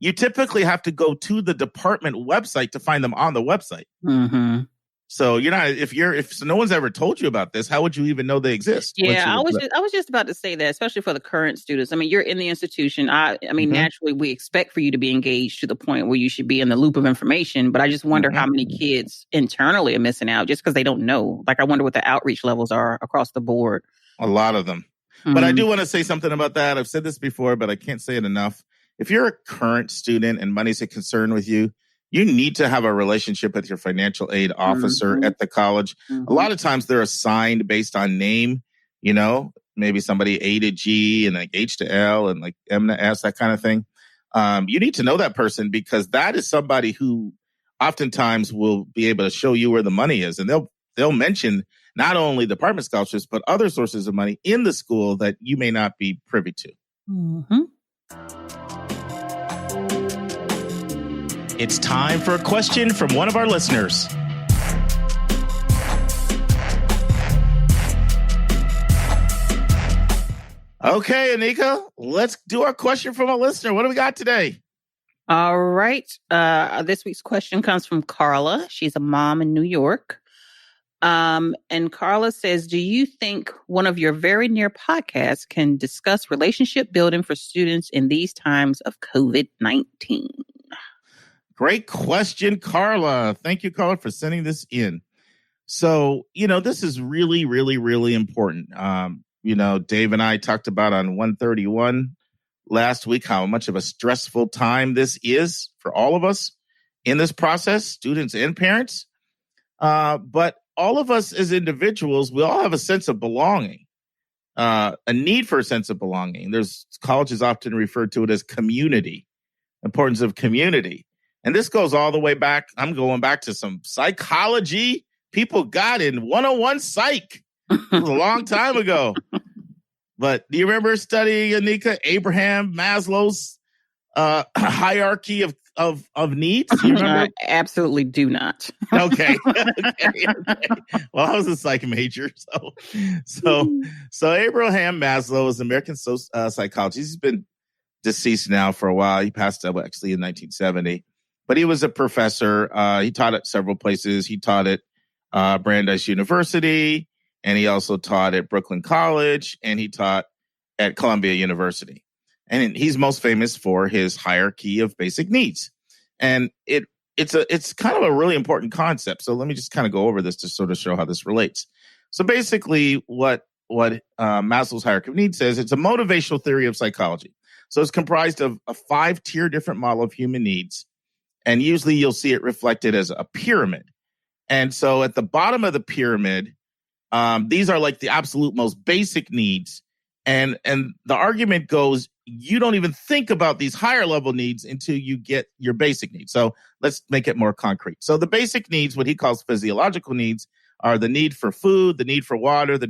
you typically have to go to the department website to find them on the website. Mm-hmm. So you're not, if no one's ever told you about this, how would you even know they exist? Yeah, I was just about to say that, especially for the current students. I mean, you're in the institution. I mean, naturally, we expect for you to be engaged to the point where you should be in the loop of information. But I just wonder how many kids internally are missing out just because they don't know. Like, I wonder what the outreach levels are across the board. A lot of them. But I do want to say something about that. I've said this before, but I can't say it enough. If you're a current student and money's a concern with you, you need to have a relationship with your financial aid officer at the college. A lot of times they're assigned based on name, maybe somebody A to G and like H to L and like M to S, that kind of thing. You need to know that person, because that is somebody who oftentimes will be able to show you where the money is. And they'll mention not only department scholarships, but other sources of money in the school that you may not be privy to. Mm-hmm. It's time for a question from one of our listeners. Okay, Anika, let's do our question from a listener. What do we got today? All right. This week's question comes from Carla. She's a mom in New York. And Carla says, do you think one of your very near podcasts can discuss relationship building for students in these times of COVID-19? Great question, Carla. Thank you, Carla, for sending this in. So, this is really, really, really important. Dave and I talked about on 131 last week how much of a stressful time this is for all of us in this process, students and parents. But all of us as individuals, we all have a sense of belonging, a need for a sense of belonging. Colleges often refer to it as community, importance of community. And this goes all the way back. I'm going back to some psychology people got in 101 Psych. It was a long time ago. But do you remember studying, Anika, Abraham Maslow's hierarchy of needs? Do you remember? I absolutely do not. Okay. Okay. Well, I was a psych major, so Abraham Maslow is an American psychologist. He's been deceased now for a while. He passed away actually in 1970, but he was a professor. He taught at several places. He taught at Brandeis University, and he also taught at Brooklyn College, and he taught at Columbia University. And he's most famous for his hierarchy of basic needs. And it's kind of a really important concept. So let me just kind of go over this to sort of show how this relates. So basically what Maslow's hierarchy of needs says, it's a motivational theory of psychology. So it's comprised of a 5-tier different model of human needs. And usually you'll see it reflected as a pyramid. And so at the bottom of the pyramid, these are like the absolute most basic needs. And the argument goes, you don't even think about these higher level needs until you get your basic needs. So let's make it more concrete. So the basic needs, what he calls physiological needs, are the need for food, the need for water, the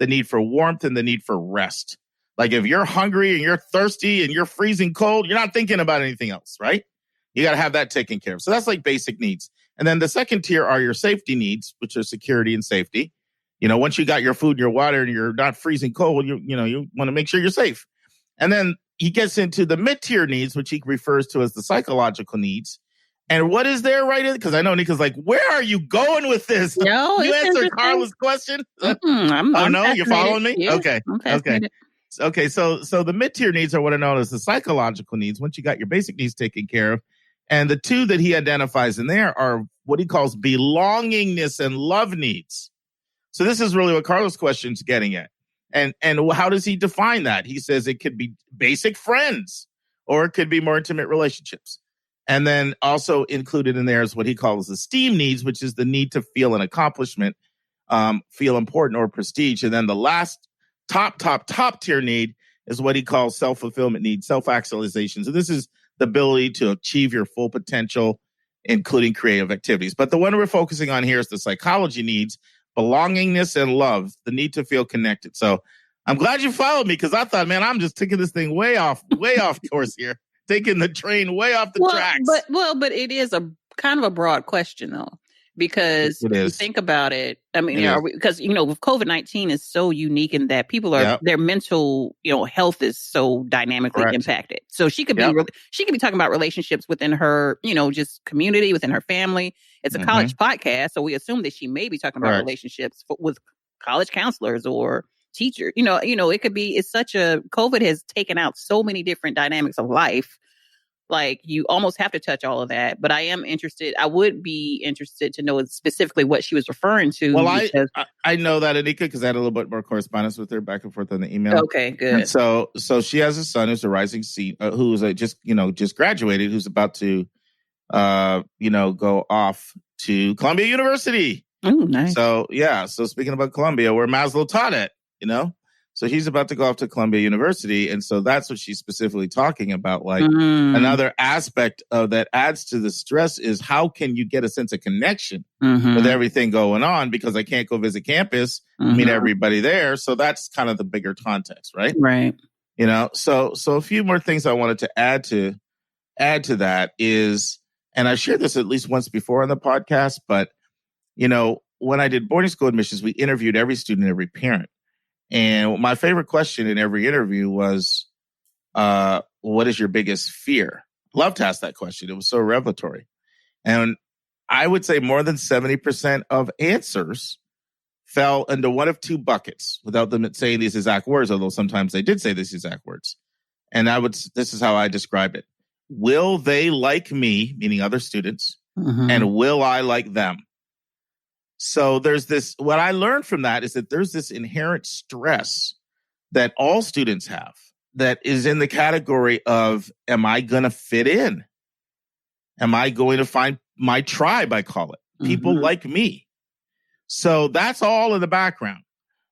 need for warmth, and the need for rest. Like if you're hungry and you're thirsty and you're freezing cold, you're not thinking about anything else, right? You got to have that taken care of. So that's like basic needs. And then the second tier are your safety needs, which are security and safety. You know, once you got your food and your water and you're not freezing cold, you want to make sure you're safe. And then he gets into the mid-tier needs, which he refers to as the psychological needs. And what is there right in? Because I know Nika's like, where are you going with this? No, you answered Carla's question. I'm no, you're following me? Yeah, Okay. Okay. So the mid-tier needs are what are known as the psychological needs. Once you got your basic needs taken care of. And the two that he identifies in there are what he calls belongingness and love needs. So this is really what Carla's question is getting at. And how does he define that? He says it could be basic friends, or it could be more intimate relationships. And then also included in there is what he calls esteem needs, which is the need to feel an accomplishment, feel important or prestige. And then the last top tier need is what he calls self-fulfillment needs, self-actualization. So this is the ability to achieve your full potential, including creative activities. But the one we're focusing on here is the psychology needs, belongingness and love, the need to feel connected. So I'm glad you followed me, because I thought, man, I'm just taking this thing way off course here, taking the train way off the tracks. But it is a kind of a broad question, though, because if you think about it, I mean, because with COVID-19 is so unique in that people are their mental health is so dynamically impacted. So she could be talking about relationships within her just community, within her family. It's a college podcast, so we assume that she may be talking about relationships with college counselors or teachers. It could be. It's such a COVID has taken out so many different dynamics of life. Like, you almost have to touch all of that. But I am interested. I would be interested to know specifically what she was referring to. Well, I know that, Anika, because I had a little bit more correspondence with her back and forth on the email. Okay, good. And so she has a son who's a rising who's just graduated, who's about to go off to Columbia University. Oh, nice. So speaking about Columbia, where Maslow taught it, So he's about to go off to Columbia University. And so that's what she's specifically talking about. Like another aspect of that adds to the stress is, how can you get a sense of connection with everything going on? Because I can't go visit campus, meet everybody there. So that's kind of the bigger context, right? Right. So a few more things I wanted to add to that is, and I shared this at least once before on the podcast, but, when I did boarding school admissions, we interviewed every student, every parent. And my favorite question in every interview was, what is your biggest fear? Love to ask that question. It was so revelatory. And I would say more than 70% of answers fell into one of two buckets, without them saying these exact words, although sometimes they did say these exact words. And this is how I described it. Will they like me, meaning other students, and will I like them? So what I learned from that is that there's this inherent stress that all students have that is in the category of, am I going to fit in? Am I going to find my tribe, I call it? People like me. So that's all in the background.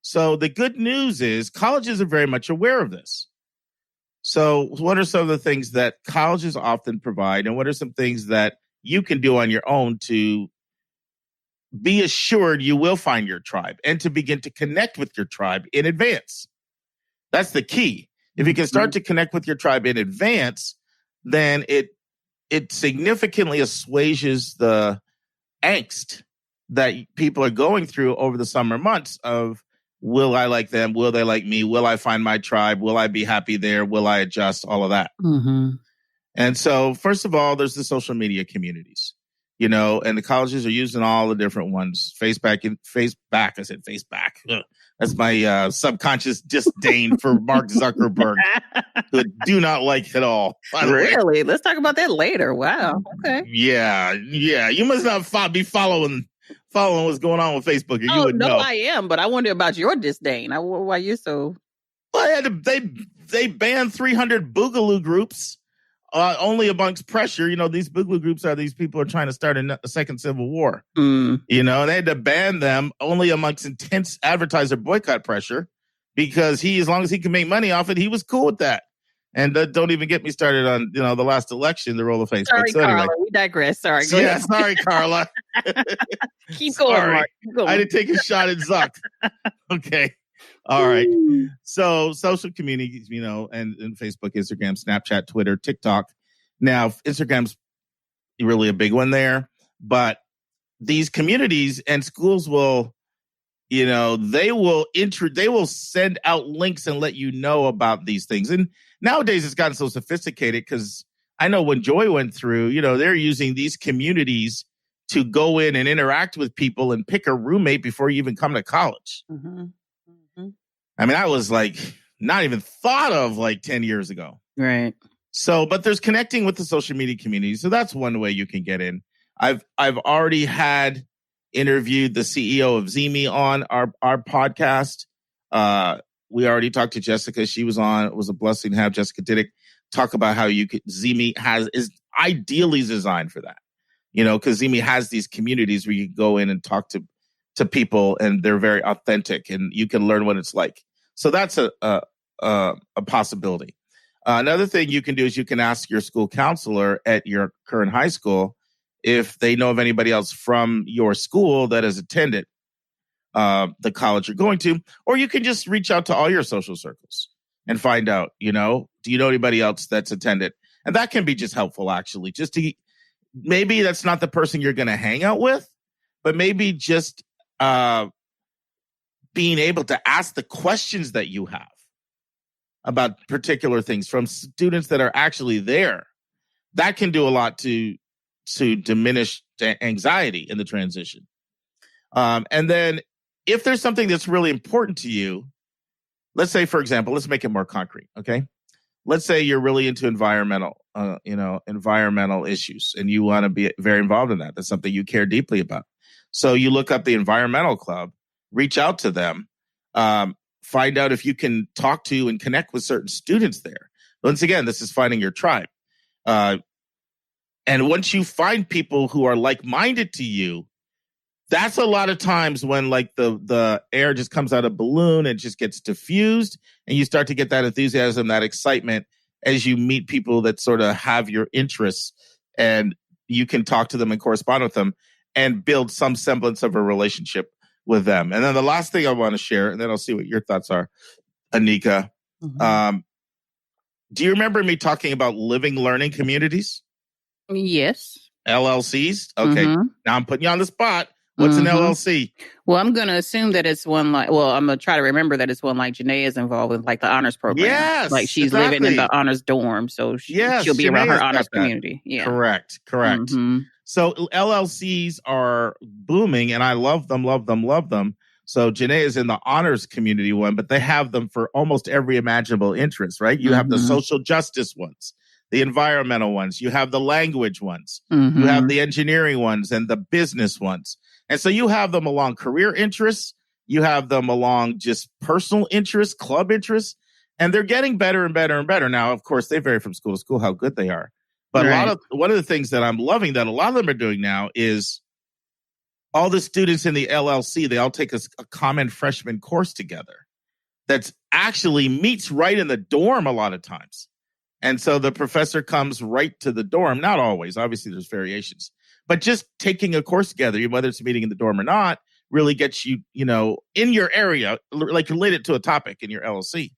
So the good news is colleges are very much aware of this. So what are some of the things that colleges often provide, and what are some things that you can do on your own to be assured you will find your tribe and to begin to connect with your tribe in advance. That's the key. If you can start to connect with your tribe in advance, then it significantly assuages the angst that people are going through over the summer months of, will I like them? Will they like me? Will I find my tribe? Will I be happy there? Will I adjust? All of that. Mm-hmm. And so, first of all, there's the social media communities, and the colleges are using all the different ones. I said Faceback. Ugh. That's my subconscious disdain for Mark Zuckerberg, who I do not like at all. Really? Let's talk about that later. Wow. Okay. Yeah. You must not be following what's going on with Facebook, or you would know. I am, but I wonder about your disdain. Why you're so... Well, they banned 300 Boogaloo groups. Only amongst pressure. These Boogaloo groups are these people are trying to start a second civil war. And they had to ban them only amongst intense advertiser boycott pressure because as long as he can make money off it, he was cool with that. And don't even get me started on, the last election, the role of Facebook. Sorry, Carla, we digress. Sorry. Go ahead. Sorry, Carla. Keep going, Mark. Keep going. I didn't take a shot at Zuck. Okay. All right. So social communities, and Facebook, Instagram, Snapchat, Twitter, TikTok. Now, Instagram's really a big one there, but these communities and schools will, they will send out links and let you know about these things. And nowadays it's gotten so sophisticated because I know when Joy went through, they're using these communities to go in and interact with people and pick a roommate before you even come to college. Mm-hmm. I mean, I was not even thought of 10 years ago. Right. So, but there's connecting with the social media community. So that's one way you can get in. I've already interviewed the CEO of Zimi on our podcast. We already talked to Jessica. She was on. It was a blessing to have Jessica Diddick talk about how Zimi is ideally designed for that. Because Zimi has these communities where you can go in and talk to people, and they're very authentic, and you can learn what it's like. So that's a possibility. Another thing you can do is you can ask your school counselor at your current high school if they know of anybody else from your school that has attended the college you're going to, or you can just reach out to all your social circles and find out, do you know anybody else that's attended? And that can be just helpful, actually, maybe that's not the person you're going to hang out with, but maybe just being able to ask the questions that you have about particular things from students that are actually there. That can do a lot to diminish anxiety in the transition. And then if there's something that's really important to you, let's say, for example, let's make it more concrete. Okay. Let's say you're really into environmental issues and you want to be very involved in that. That's something you care deeply about. So you look up the environmental club, reach out to them, find out if you can talk to and connect with certain students there. Once again, this is finding your tribe. And once you find people who are like-minded to you, that's a lot of times when the air just comes out of a balloon and just gets diffused, and you start to get that enthusiasm, that excitement as you meet people that sort of have your interests, and you can talk to them and correspond with them and build some semblance of a relationship with them. And then the last thing I want to share, and then I'll see what your thoughts are, Anika. Mm-hmm. Do you remember me talking about living learning communities? Yes. LLCs? Okay. Mm-hmm. Now I'm putting you on the spot. What's an LLC? Well, I'm going to assume that it's one I'm going to try to remember that it's one Janae is involved with, the honors program. Yes. She's living in the honors dorm. So she'll be around her honors community. Yeah. Correct. Mm-hmm. So LLCs are booming, and I love them. So Janae is in the honors community one, but they have them for almost every imaginable interest, right? You have the social justice ones, the environmental ones, you have the language ones, you have the engineering ones, and the business ones. And so you have them along career interests, you have them along just personal interests, club interests, and they're getting better and better and better. Now, of course, they vary from school to school how good they are. But one of the things that I'm loving that a lot of them are doing now is all the students in the LLC, they all take a common freshman course together that's actually meets right in the dorm a lot of times. And so the professor comes right to the dorm. Not always. Obviously, there's variations. But just taking a course together, whether it's a meeting in the dorm or not, really gets you, in your area, like related to a topic in your LLC.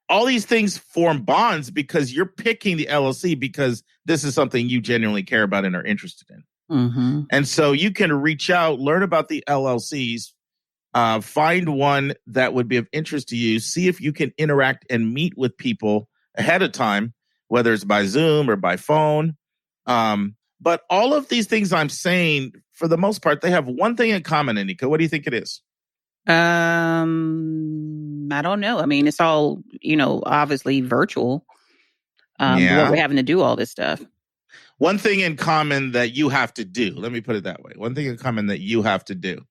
All these things form bonds because you're picking the LLC because this is something you genuinely care about and are interested in. Mm-hmm. And so you can reach out, learn about the LLCs, find one that would be of interest to you, see if you can interact and meet with people ahead of time, whether it's by Zoom or by phone. But all of these things I'm saying, for the most part, they have one thing in common, Anika. What do you think it is? I don't know. I mean, it's all, obviously virtual. What we're having to do all this stuff. One thing in common that you have to do. Let me put it that way. One thing in common that you have to do.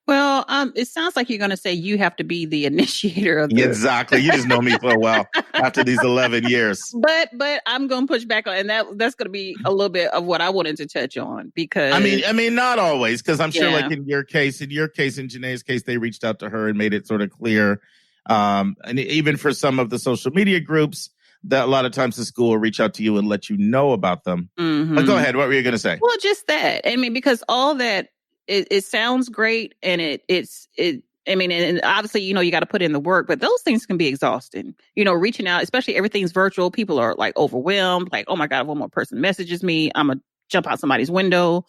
Well, it sounds like you're going to say you have to be the initiator of this. Exactly. You just know me so well after these 11 years. But I'm going to push back on, and that's going to be a little bit of what I wanted to touch on because I mean, not always, because I'm sure, like in your case, in Janae's case, they reached out to her and made it sort of clear. And even for some of the social media groups, that a lot of times the school will reach out to you and let you know about them. Mm-hmm. But go ahead. What were you going to say? Well, just that. I mean, because all that. It sounds great, and and obviously, you got to put in the work, but those things can be exhausting. Reaching out, especially everything's virtual. People are like overwhelmed, like, oh my God, if one more person messages me, I'm going to jump out somebody's window.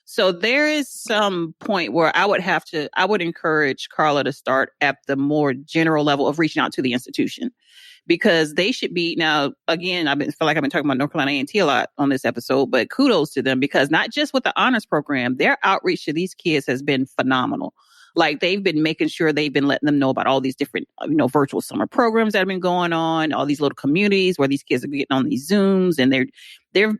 So there is some point where I would encourage Carla to start at the more general level of reaching out to the institution. Because they should be, now, again, feel like I've been talking about North Carolina A&T a lot on this episode, but kudos to them because not just with the honors program, their outreach to these kids has been phenomenal. Like they've been making sure they've been letting them know about all these different, virtual summer programs that have been going on, all these little communities where these kids are getting on these Zooms, and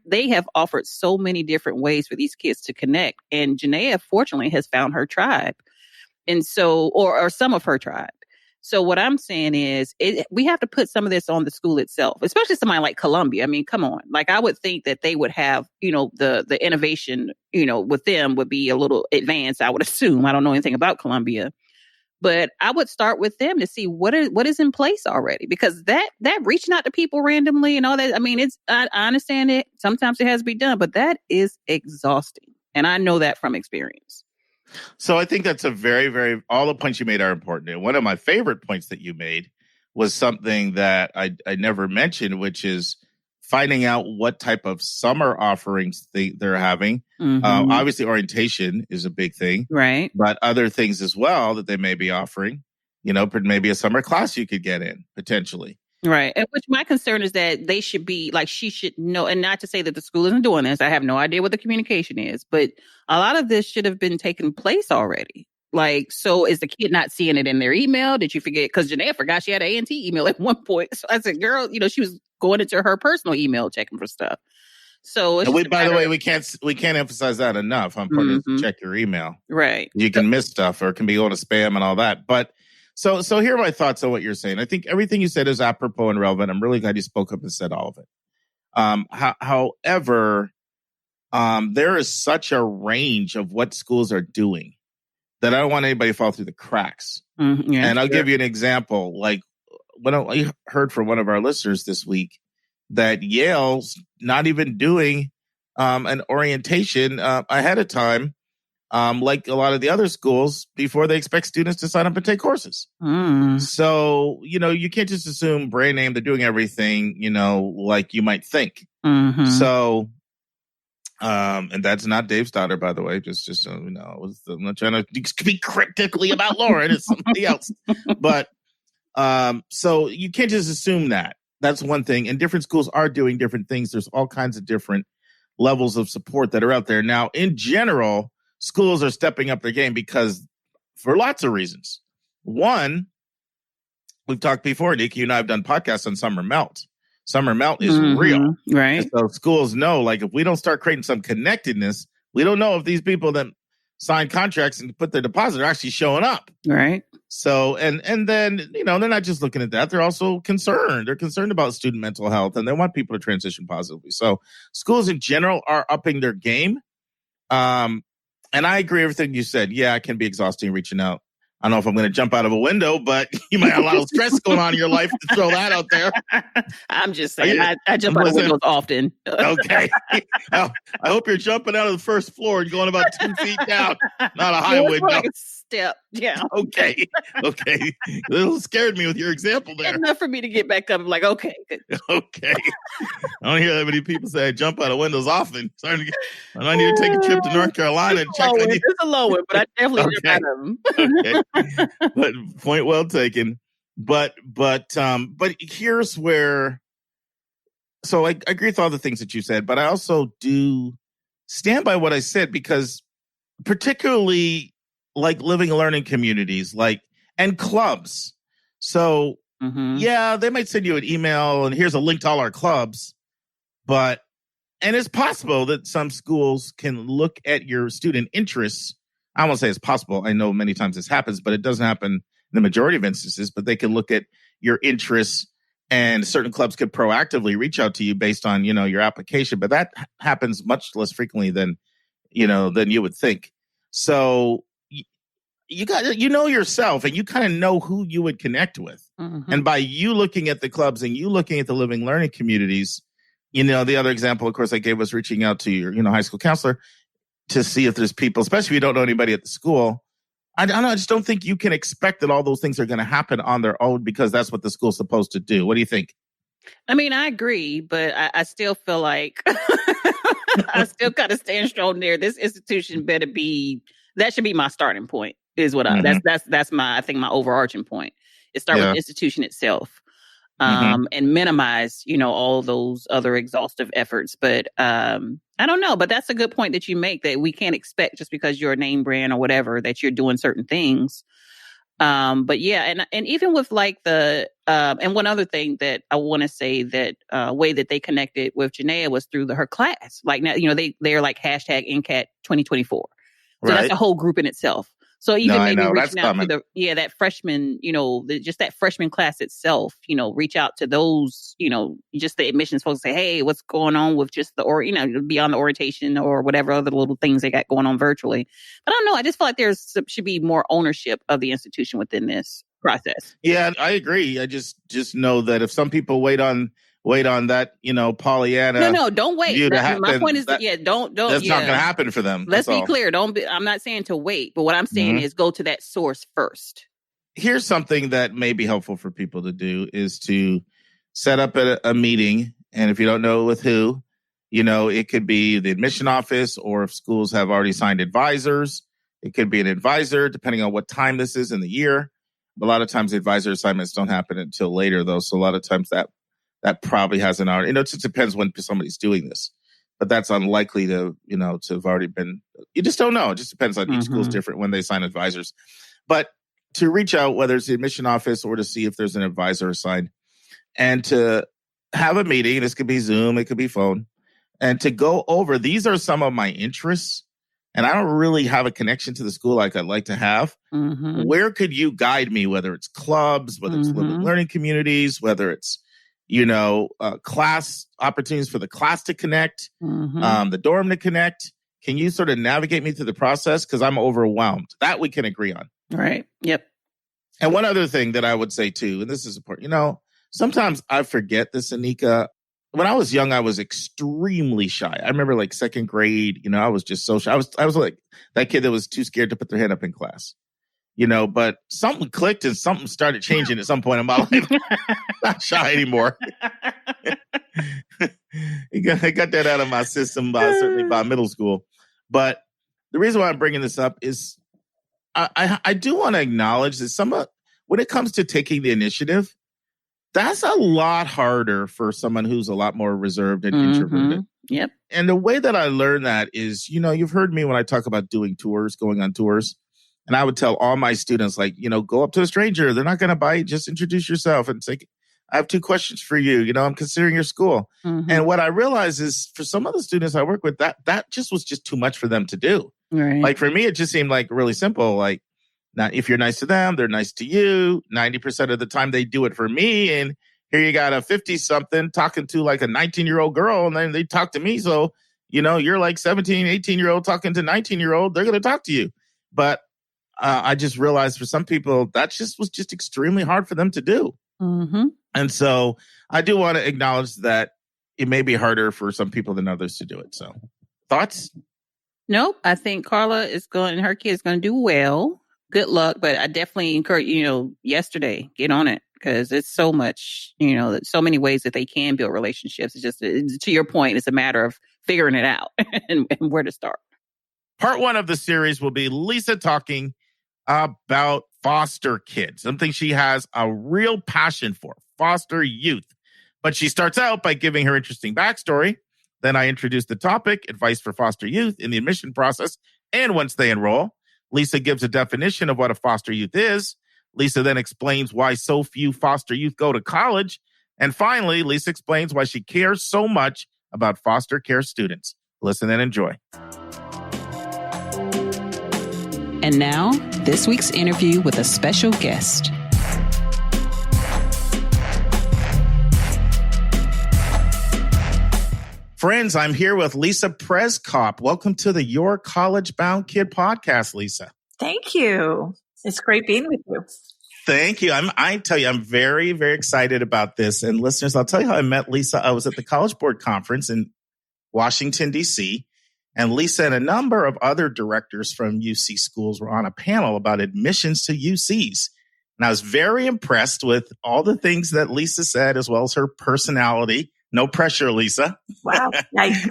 they have offered so many different ways for these kids to connect. And Janaea, fortunately, has found her tribe. And so, or some of her tribe. So what I'm saying is we have to put some of this on the school itself, especially somebody like Columbia. I mean, come on. Like I would think that they would have, the innovation, with them would be a little advanced, I would assume. I don't know anything about Columbia. But I would start with them to see what is in place already, because that reaching out to people randomly and all that, I mean, I understand it. Sometimes it has to be done, but that is exhausting. And I know that from experience. So I think that's a very, very, all the points you made are important. And one of my favorite points that you made was something that I never mentioned, which is finding out what type of summer offerings they're having. Mm-hmm. Obviously, orientation is a big thing. Right. But other things as well that they may be offering, maybe a summer class you could get in potentially. Right. And which my concern is that they should be like, she should know, and not to say that the school isn't doing this. I have no idea what the communication is, but a lot of this should have been taking place already. Like, so is the kid not seeing it in their email? Did you forget? Because Janaea forgot she had an A&T email at one point. So I said, girl, she was going into her personal email checking for stuff. So it's by the way, we can't emphasize that enough. I'm important to check your email. Right. You can miss stuff or it can be going to spam and all that. But So here are my thoughts on what you're saying. I think everything you said is apropos and relevant. I'm really glad you spoke up and said all of it. However, there is such a range of what schools are doing that I don't want anybody to fall through the cracks. Mm-hmm, yeah, and I'll give you an example. Like when I heard from one of our listeners this week that Yale's not even doing an orientation ahead of time. Like a lot of the other schools, before they expect students to sign up and take courses. So, you can't just assume brand name, they're doing everything, like you might think. Mm-hmm. So, and that's not Dave's daughter, by the way, just so you know, I'm not trying to speak critically about Lauren, it's somebody else. But, so you can't just assume that. That's one thing. And different schools are doing different things. There's all kinds of different levels of support that are out there. Now, in general, schools are stepping up their game because for lots of reasons. One, we've talked before, Nick, you and I have done podcasts on Summer Melt. Summer Melt is real. Right. And so schools know, like, if we don't start creating some connectedness, we don't know if these people that sign contracts and put their deposit are actually showing up. Right. So, and then, they're not just looking at that. They're also concerned. They're concerned about student mental health and they want people to transition positively. So schools in general are upping their game. And I agree with everything you said. Yeah, it can be exhausting reaching out. I don't know if I'm going to jump out of a window, but you might have a lot of stress going on in your life to throw that out there. I'm just saying, I jump out of windows often. Okay. I hope you're jumping out of the first floor and going about 2 feet down, not a high window. Like a step down. Okay. A little scared me with your example there. Enough for me to get back up and like, okay. Good. Okay. I don't hear that many people say I jump out of windows often. I need to take a trip to North Carolina and check. It's a low one, but I definitely jump out of them. Okay. But point well taken. But here's where. So I agree with all the things that you said, but I also do stand by what I said, because particularly like living and learning communities, and clubs. So yeah, they might send you an email and here's a link to all our clubs, and it's possible that some schools can look at your student interests. I won't say it's possible. I know many times this happens, but it doesn't happen in the majority of instances. But they can look at your interests, and certain clubs could proactively reach out to you based on, your application. But that happens much less frequently than you would think. So you got, yourself, and you kind of know who you would connect with. And by you looking at the clubs and you looking at the living learning communities, the other example, of course, I gave was reaching out to your, high school counselor to see if there's people, especially if you don't know anybody at the school. I don't know. I just don't think you can expect that all those things are going to happen on their own, because that's what the school's supposed to do. What do you think? I mean, I agree, but I still feel like I still kind of stand strong there. This institution better be, that should be my starting point, is what that's my, I think my overarching point. It starts with the institution itself. And minimize, all those other exhaustive efforts. But I don't know. But that's a good point that you make, that we can't expect just because you're a name brand or whatever that you're doing certain things. But yeah, and even with like the and one other thing that I want to say, that way that they connected with Janaea was through her class. Like now, they're like hashtag NCAT 2024. So that's a whole group in itself. So even maybe reaching out to that freshman, just that freshman class itself, reach out to those, just the admissions folks, say, hey, what's going on with just beyond the orientation or whatever other little things they got going on virtually. But I don't know. I just feel like should be more ownership of the institution within this process. Yeah, I agree. I just know that if some people wait on that, Pollyanna. No, don't wait. My point is don't. That's not going to happen for them. Let's be clear. I'm not saying to wait, but what I'm saying is go to that source first. Here's something that may be helpful for people to do, is to set up a meeting. And if you don't know with who, it could be the admission office, or if schools have already signed advisors, it could be an advisor, depending on what time this is in the year. A lot of times the advisor assignments don't happen until later, though. So a lot of times that probably hasn't already, it just depends when somebody's doing this, but that's unlikely to have already been, you just don't know. It just depends on each school's different when they sign advisors. But to reach out, whether it's the admission office or to see if there's an advisor assigned, and to have a meeting, this could be Zoom, it could be phone, and to go over, these are some of my interests, and I don't really have a connection to the school like I'd like to have. Where could you guide me, whether it's clubs, whether it's living learning communities, whether it's class opportunities for the class to connect, the dorm to connect. Can you sort of navigate me through the process? Because I'm overwhelmed. That we can agree on. Right. Yep. And one other thing that I would say too, and this is important, sometimes I forget this, Anika. When I was young, I was extremely shy. I remember like second grade, I was just so shy. I was like that kid that was too scared to put their hand up in class. But something clicked and something started changing at some point in my life. Not shy anymore. I got that out of my system certainly by middle school. But the reason why I'm bringing this up is I do want to acknowledge that when it comes to taking the initiative, that's a lot harder for someone who's a lot more reserved and introverted. Yep. And the way that I learned that is, you've heard me when I talk about doing tours, going on tours. And I would tell all my students, go up to a stranger. They're not going to bite. Just introduce yourself and say, I have 2 questions for you. I'm considering your school. And what I realized is for some of the students I work with, that just was just too much for them to do. Right. Like for me, it just seemed like really simple. Like, now, if you're nice to them, they're nice to you. 90% of the time they do it for me. And here you got a 50-something talking to like a 19-year-old girl, and then they talk to me. So, you're like 17, 18-year-old talking to 19-year-old. They're going to talk to you. But I just realized for some people, that was just extremely hard for them to do. Mm-hmm. And so I do want to acknowledge that it may be harder for some people than others to do it. So thoughts? Nope. I think Carla and her kid is going to do well. Good luck. But I definitely encourage, yesterday, get on it, because it's so much, so many ways that they can build relationships. It's just, to your point, it's a matter of figuring it out and where to start. Part 1 of the series will be Lisa talking about foster kids, something she has a real passion for, foster youth. But she starts out by giving her interesting backstory. Then I introduce the topic, advice for foster youth in the admission process, and once they enroll. Lisa gives a definition of what a foster youth is. Lisa then explains why so few foster youth go to college. And finally, Lisa explains why she cares so much about foster care students. Listen and enjoy. And now, this week's interview with a special guest. Friends, I'm here with Lisa Przekop. Welcome to the Your College Bound Kid podcast, Lisa. Thank you. It's great being with you. Thank you. I tell you, I'm very, very excited about this. And listeners, I'll tell you how I met Lisa. I was at the College Board Conference in Washington, D.C., and Lisa and a number of other directors from UC schools were on a panel about admissions to UCs. And I was very impressed with all the things that Lisa said, as well as her personality. No pressure, Lisa. Wow. Nice.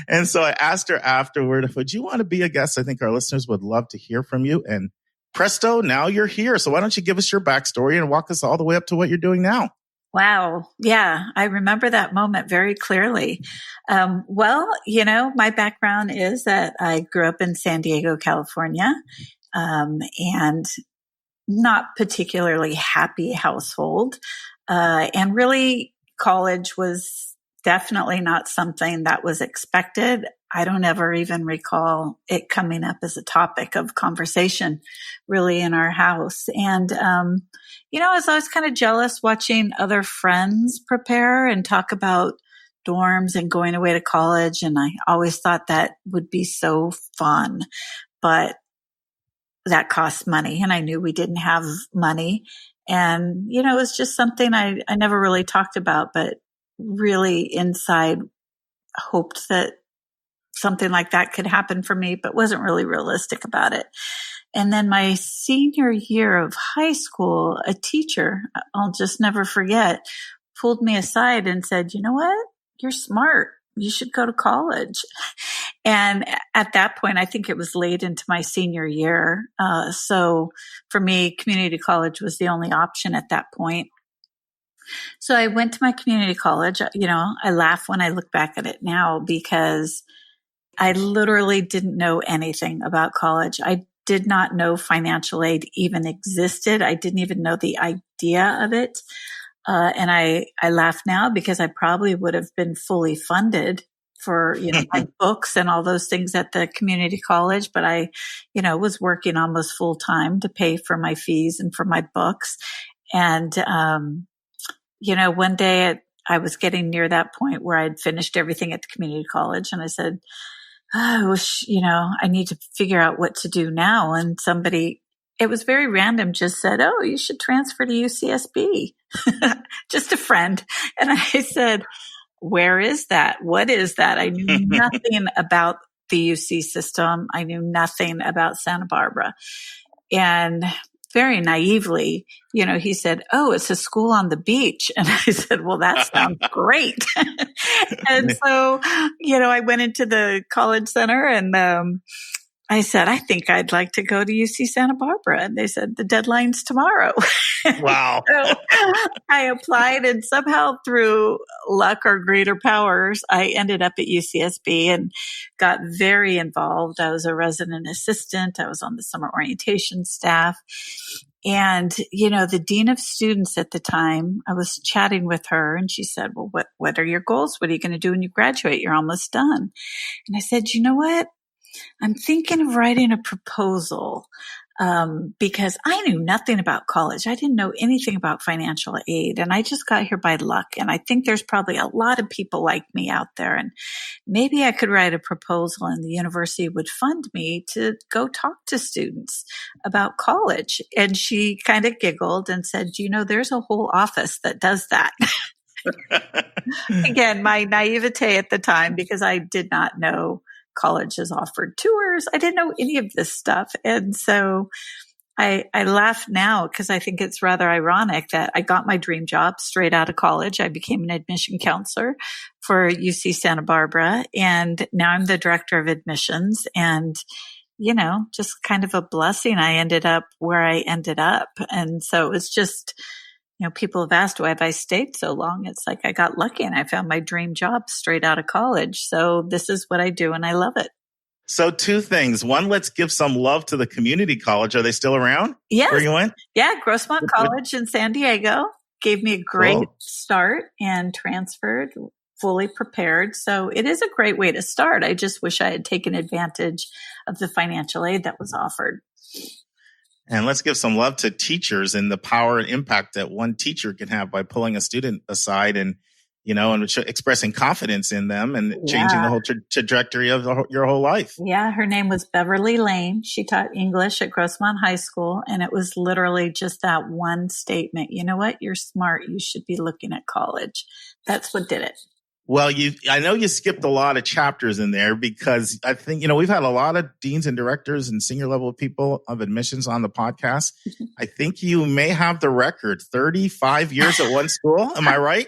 And so I asked her afterward, would you want to be a guest? I think our listeners would love to hear from you. And presto, now you're here. So why don't you give us your backstory and walk us all the way up to what you're doing now? Wow. Yeah, I remember that moment very clearly. Well, my background is that I grew up in San Diego, California, and not particularly happy household. And really, college was definitely not something that was expected. I don't ever even recall it coming up as a topic of conversation really in our house. And, I was always kind of jealous watching other friends prepare and talk about dorms and going away to college. And I always thought that would be so fun, but that costs money. And I knew we didn't have money. And, it was just something I never really talked about, but really inside hoped that something like that could happen for me, but wasn't really realistic about it. And then my senior year of high school, a teacher, I'll just never forget, pulled me aside and said, you know what? You're smart. You should go to college. And at that point, I think it was late into my senior year. So for me, community college was the only option at that point. So I went to my community college. I laugh when I look back at it now because I literally didn't know anything about college. I did not know financial aid even existed. I didn't even know the idea of it. And I laugh now because I probably would have been fully funded for, my books and all those things at the community college. But I, was working almost full time to pay for my fees and for my books. And, one day I was getting near that point where I'd finished everything at the community college. And I said, I wish, I need to figure out what to do now. And somebody, it was very random, just said, oh, you should transfer to UCSB. Just a friend. And I said, where is that? What is that? I knew nothing about the UC system. I knew nothing about Santa Barbara. And very naively, he said, oh, it's a school on the beach. And I said, well, that sounds great. And so, I went into the college center and I said, I think I'd like to go to UC Santa Barbara. And they said, the deadline's tomorrow. Wow. So I applied and somehow through luck or greater powers, I ended up at UCSB and got very involved. I was a resident assistant. I was on the summer orientation staff. And, the dean of students at the time, I was chatting with her and she said, well, what are your goals? What are you going to do when you graduate? You're almost done. And I said, you know what? I'm thinking of writing a proposal. because I knew nothing about college. I didn't know anything about financial aid, and I just got here by luck. And I think there's probably a lot of people like me out there, and maybe I could write a proposal and the university would fund me to go talk to students about college. And she kind of giggled and said, there's a whole office that does that. Again, my naivete at the time, because I did not know colleges offered tours. I didn't know any of this stuff. And so I laugh now because I think it's rather ironic that I got my dream job straight out of college. I became an admission counselor for UC Santa Barbara, and now I'm the director of admissions. And, just kind of a blessing. I ended up where I ended up. And so it's just, people have asked, why have I stayed so long? It's like I got lucky and I found my dream job straight out of college. So this is what I do and I love it. So 2 things. One, let's give some love to the community college. Are they still around? Yes. Where you went? Yeah, Grossmont College in San Diego gave me a great start and transferred fully prepared. So it is a great way to start. I just wish I had taken advantage of the financial aid that was offered. And let's give some love to teachers and the power and impact that one teacher can have by pulling a student aside and, and expressing confidence in them and changing the whole trajectory of your whole life. Yeah, her name was Beverly Lane. She taught English at Grossmont High School. And it was literally just that one statement. You know what? You're smart. You should be looking at college. That's what did it. Well, I know you skipped a lot of chapters in there because I think, we've had a lot of deans and directors and senior level people of admissions on the podcast. I think you may have the record, 35 years at one school. Am I right?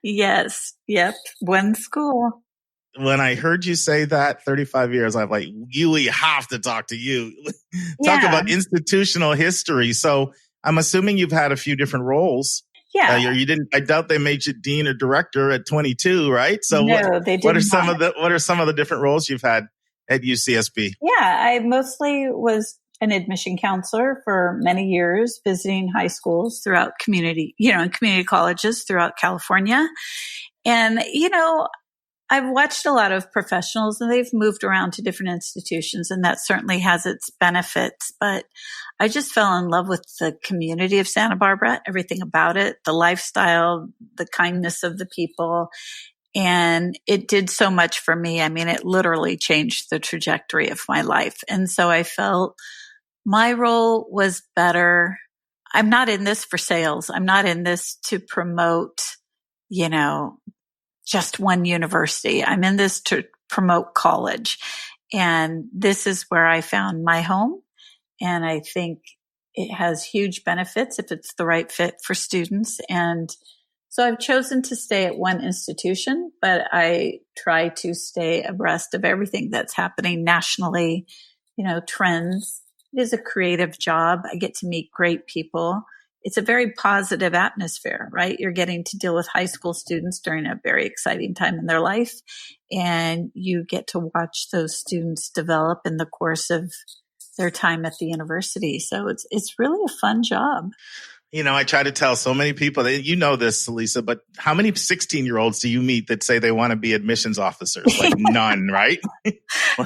Yes. Yep. One school. When I heard you say that 35 years, I'm like, we have to talk to you. Talk about institutional history. So I'm assuming you've had a few different roles. Yeah. You didn't. I doubt they made you dean or director at 22, right? So no, they didn't. What are some of the different roles you've had at UCSB? Yeah, I mostly was an admission counselor for many years, visiting high schools throughout community colleges throughout California. And, I've watched a lot of professionals and they've moved around to different institutions, and that certainly has its benefits. But I just fell in love with the community of Santa Barbara, everything about it, the lifestyle, the kindness of the people. And it did so much for me. I mean, it literally changed the trajectory of my life. And so I felt my role was better. I'm not in this for sales. I'm not in this to promote, just one university. I'm in this to promote college. And this is where I found my home. And I think it has huge benefits if it's the right fit for students. And so I've chosen to stay at one institution, but I try to stay abreast of everything that's happening nationally, trends. It is a creative job. I get to meet great people. It's a very positive atmosphere, right? You're getting to deal with high school students during a very exciting time in their life, and you get to watch those students develop in the course of their time at the university. So it's really a fun job. I try to tell so many people that this, Lisa, but how many 16-year-olds do you meet that say they want to be admissions officers? Like none, right?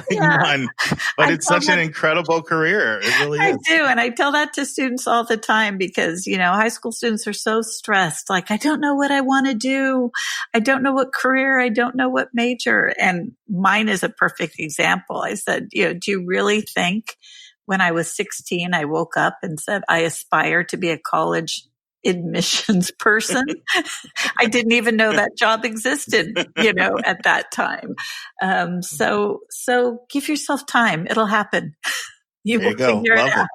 None. But it's such an incredible career. It really is. I do. And I tell that to students all the time because, high school students are so stressed. Like, I don't know what I want to do. I don't know what career. I don't know what major. And mine is a perfect example. I said, do you really think when I was 16, I woke up and said, I aspire to be a college admissions person? I didn't even know that job existed, at that time. So give yourself time. It'll happen. You will figure it out.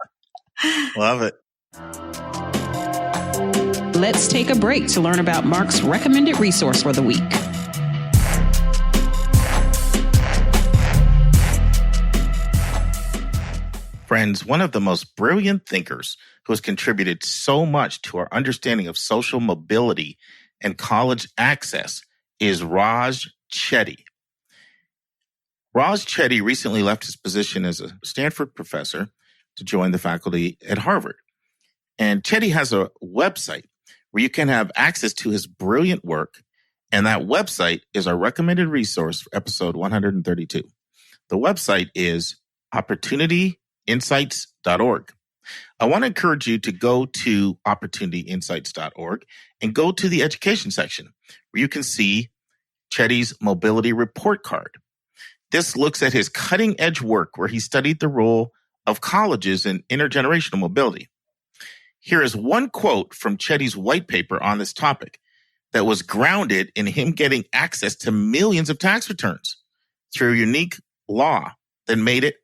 Love it. Let's take a break to learn about Mark's recommended resource for the week. Friends, one of the most brilliant thinkers who has contributed so much to our understanding of social mobility and college access is Raj Chetty. Raj Chetty recently left his position as a Stanford professor to join the faculty at Harvard. And Chetty has a website where you can have access to his brilliant work, and that website is our recommended resource for episode 132. The website is opportunity opportunityinsights.org. I want to encourage you to go to opportunityinsights.org and go to the education section where you can see Chetty's mobility report card. This looks at his cutting edge work where he studied the role of colleges in intergenerational mobility. Here is one quote from Chetty's white paper on this topic that was grounded in him getting access to millions of tax returns through a unique law that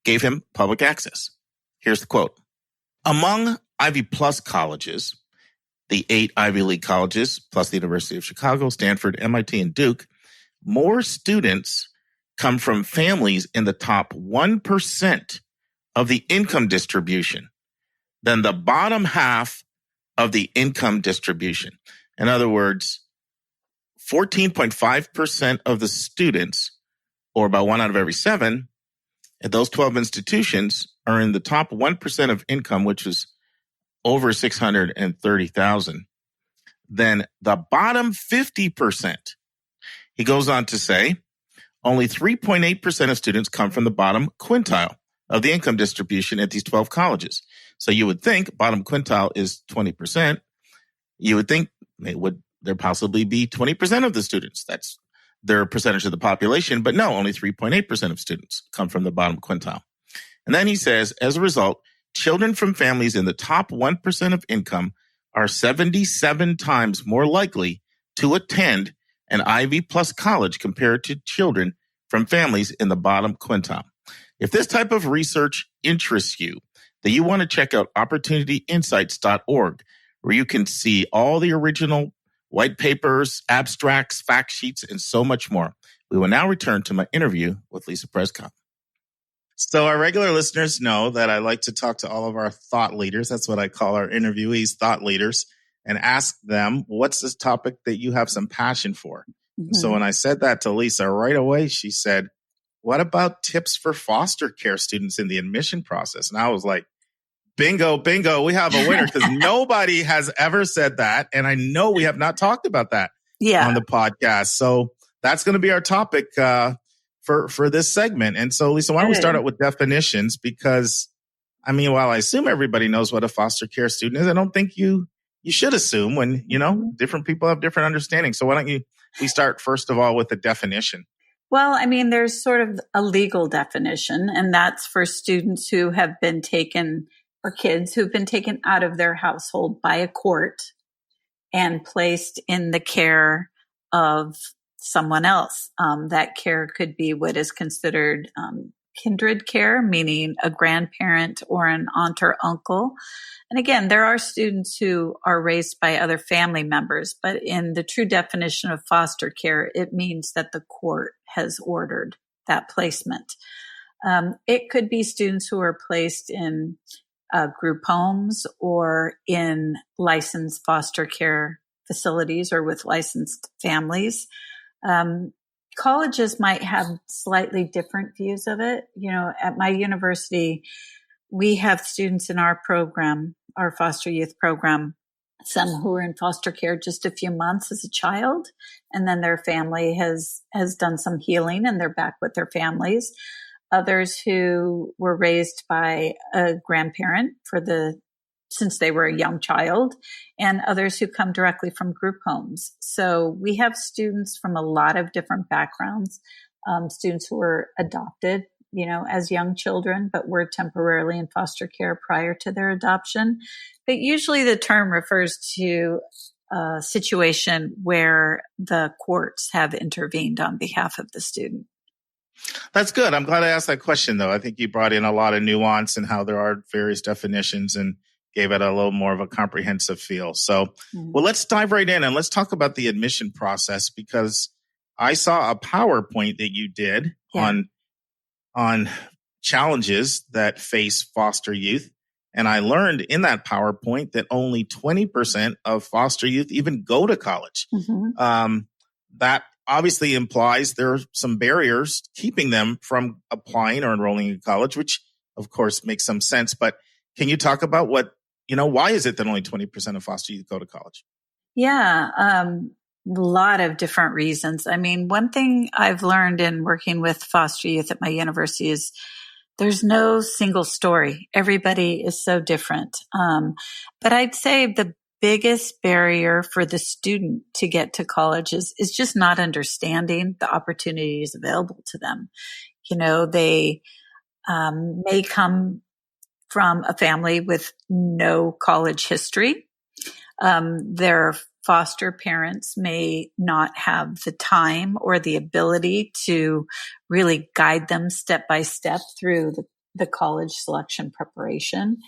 gave him public access. Here's the quote. Among Ivy Plus colleges, the 8 Ivy League colleges, plus the University of Chicago, Stanford, MIT, and Duke, more students come from families in the top 1% of the income distribution than the bottom half of the income distribution. In other words, 14.5% of the students, or about 1 out of every 7, at those 12 institutions are in the top 1% of income, which is over $630,000. Then the bottom 50%, he goes on to say, only 3.8% of students come from the bottom quintile of the income distribution at these 12 colleges. So you would think bottom quintile is 20%. You would think would there possibly be 20% of the students? That's their percentage of the population. But no, only 3.8% of students come from the bottom quintile. And then he says, as a result, children from families in the top 1% of income are 77 times more likely to attend an Ivy Plus college compared to children from families in the bottom quintile. If this type of research interests you, then you want to check out opportunityinsights.org, where you can see all the original white papers, abstracts, fact sheets, and so much more. We will now return to my interview with Lisa Przekop. So our regular listeners know that I like to talk to all of our thought leaders. That's what I call our interviewees, thought leaders, and ask them, what's this topic that you have some passion for? Mm-hmm. So when I said that to Lisa right away, she said, what about tips for foster care students in the admission process? And I was like, bingo, we have a winner, because nobody has ever said that. And I know we have not talked about that on the podcast. So that's going to be our topic for this segment. And so, Lisa, why don't we start out with definitions? Because, I mean, while I assume everybody knows what a foster care student is, I don't think you should assume when, different people have different understandings. So why don't we start, first of all, with the definition? Well, I mean, there's sort of a legal definition, and that's for students who have been taken, or kids who've been taken out of their household by a court and placed in the care of someone else. That care could be what is considered kindred care, meaning a grandparent or an aunt or uncle. And again, there are students who are raised by other family members, but in the true definition of foster care, it means that the court has ordered that placement. It could be students who are placed in group homes or in licensed foster care facilities or with licensed families. Colleges might have slightly different views of it. At my university, we have students in our program, our foster youth program, some who are in foster care just a few months as a child, and then their family has done some healing and they're back with their families. Others who were raised by a grandparent since they were a young child, and others who come directly from group homes. So we have students from a lot of different backgrounds, students who were adopted, as young children, but were temporarily in foster care prior to their adoption. But usually the term refers to a situation where the courts have intervened on behalf of the student. That's good. I'm glad I asked that question, though. I think you brought in a lot of nuance and how there are various definitions and gave it a little more of a comprehensive feel. So, well, let's dive right in and let's talk about the admission process, because I saw a PowerPoint that you did on challenges that face foster youth. And I learned in that PowerPoint that only 20% of foster youth even go to college. Mm-hmm. That obviously implies there are some barriers keeping them from applying or enrolling in college, which of course makes some sense. But can you talk about why is it that only 20% of foster youth go to college? Yeah, a lot of different reasons. I mean, one thing I've learned in working with foster youth at my university is There's no single story. Everybody is so different. But I'd say the biggest barrier for the student to get to college is just not understanding the opportunities available to them. They may come from a family with no college history. Their foster parents may not have the time or the ability to really guide them step by step through the college selection preparation.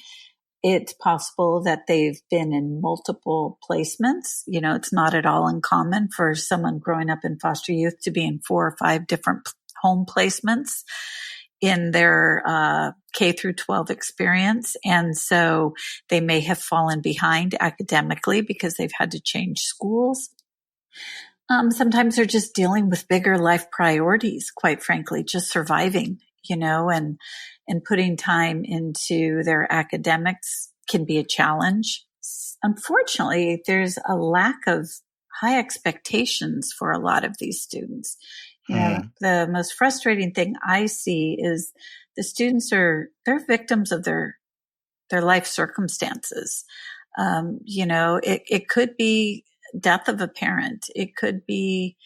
It's possible that they've been in multiple placements. It's not at all uncommon for someone growing up in foster youth to be in 4 or 5 different home placements in their K through 12 experience. And so they may have fallen behind academically because they've had to change schools. Sometimes they're just dealing with bigger life priorities, quite frankly, just surviving, and putting time into their academics can be a challenge. Unfortunately, there's a lack of high expectations for a lot of these students. The most frustrating thing I see is the students they're victims of their life circumstances. It could be death of a parent. It could be